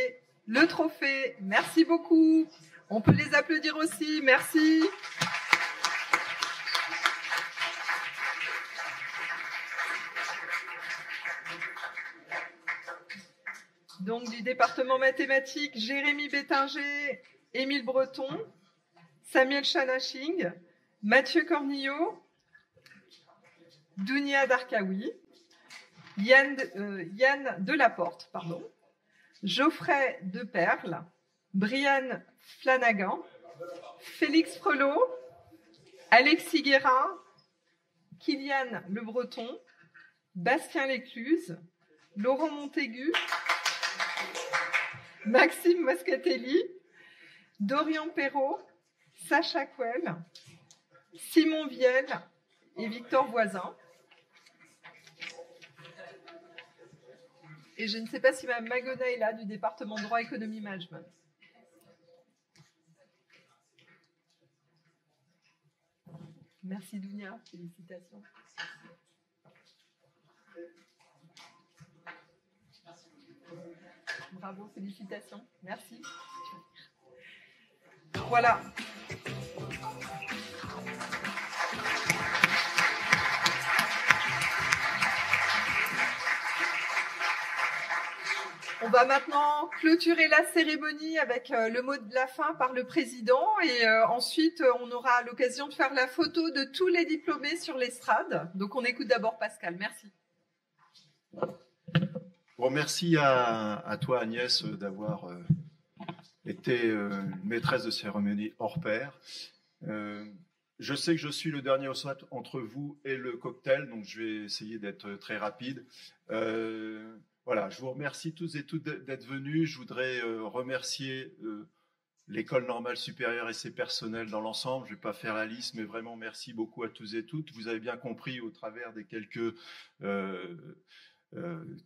le trophée. Merci beaucoup. On peut les applaudir aussi. Merci. Donc du département mathématiques, Jérémy Bétinger, Émile Breton, Samuel Chanaching, Mathieu Cornillot, Dounia Darkaoui, Yann Delaporte, pardon, Geoffrey Deperle, Brian Flanagan, Félix Frelot, Alexis Guérin, Kylian Le Breton, Bastien Lécluse, Laurent Montaigu, Maxime Moscatelli, Dorian Perrault, Sacha Couel, Simon Viel et Victor Voisin. Et je ne sais pas si Mme Magona est là du département droit, économie, management. Merci Dounia, félicitations. Bravo, félicitations. Merci. Voilà. On va maintenant clôturer la cérémonie avec le mot de la fin par le président, et ensuite on aura l'occasion de faire la photo de tous les diplômés sur l'estrade. Donc on écoute d'abord Pascal. Merci. Bon, merci à toi Agnès d'avoir été maîtresse de cérémonie hors pair. Je sais que je suis le dernier au SWAT entre vous et le cocktail, donc je vais essayer d'être très rapide. Voilà, je vous remercie tous et toutes d'être venus. Je voudrais remercier l'École normale supérieure et ses personnels dans l'ensemble. Je ne vais pas faire la liste, mais vraiment merci beaucoup à tous et toutes. Vous avez bien compris au travers des quelques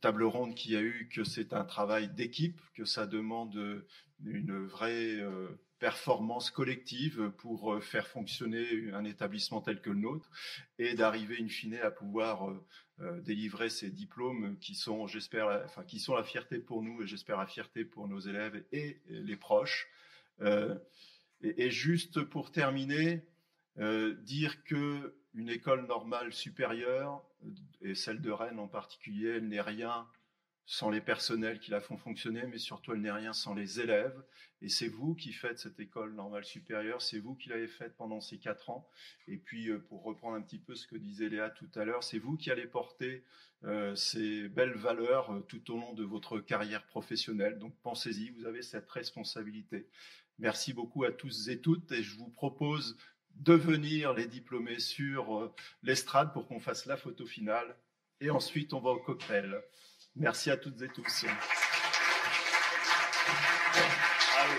tables rondes qu'il y a eu que c'est un travail d'équipe, que ça demande une vraie performance collective pour faire fonctionner un établissement tel que le nôtre et d'arriver in fine à pouvoir délivrer ces diplômes qui sont, j'espère, qui sont la fierté pour nous et j'espère la fierté pour nos élèves et les proches. Et juste pour terminer, dire que une école normale supérieure, et celle de Rennes en particulier, elle n'est rien sans les personnels qui la font fonctionner, mais surtout elle n'est rien sans les élèves. Et c'est vous qui faites cette école normale supérieure, c'est vous qui l'avez faite pendant ces 4 ans. Et puis, pour reprendre un petit peu ce que disait Léa tout à l'heure, c'est vous qui allez porter ces belles valeurs tout au long de votre carrière professionnelle. Donc pensez-y, vous avez cette responsabilité. Merci beaucoup à tous et toutes, et je vous propose de venir les diplômés sur l'estrade pour qu'on fasse la photo finale. Et ensuite, on va au cocktail. Merci à toutes et tous. Allez.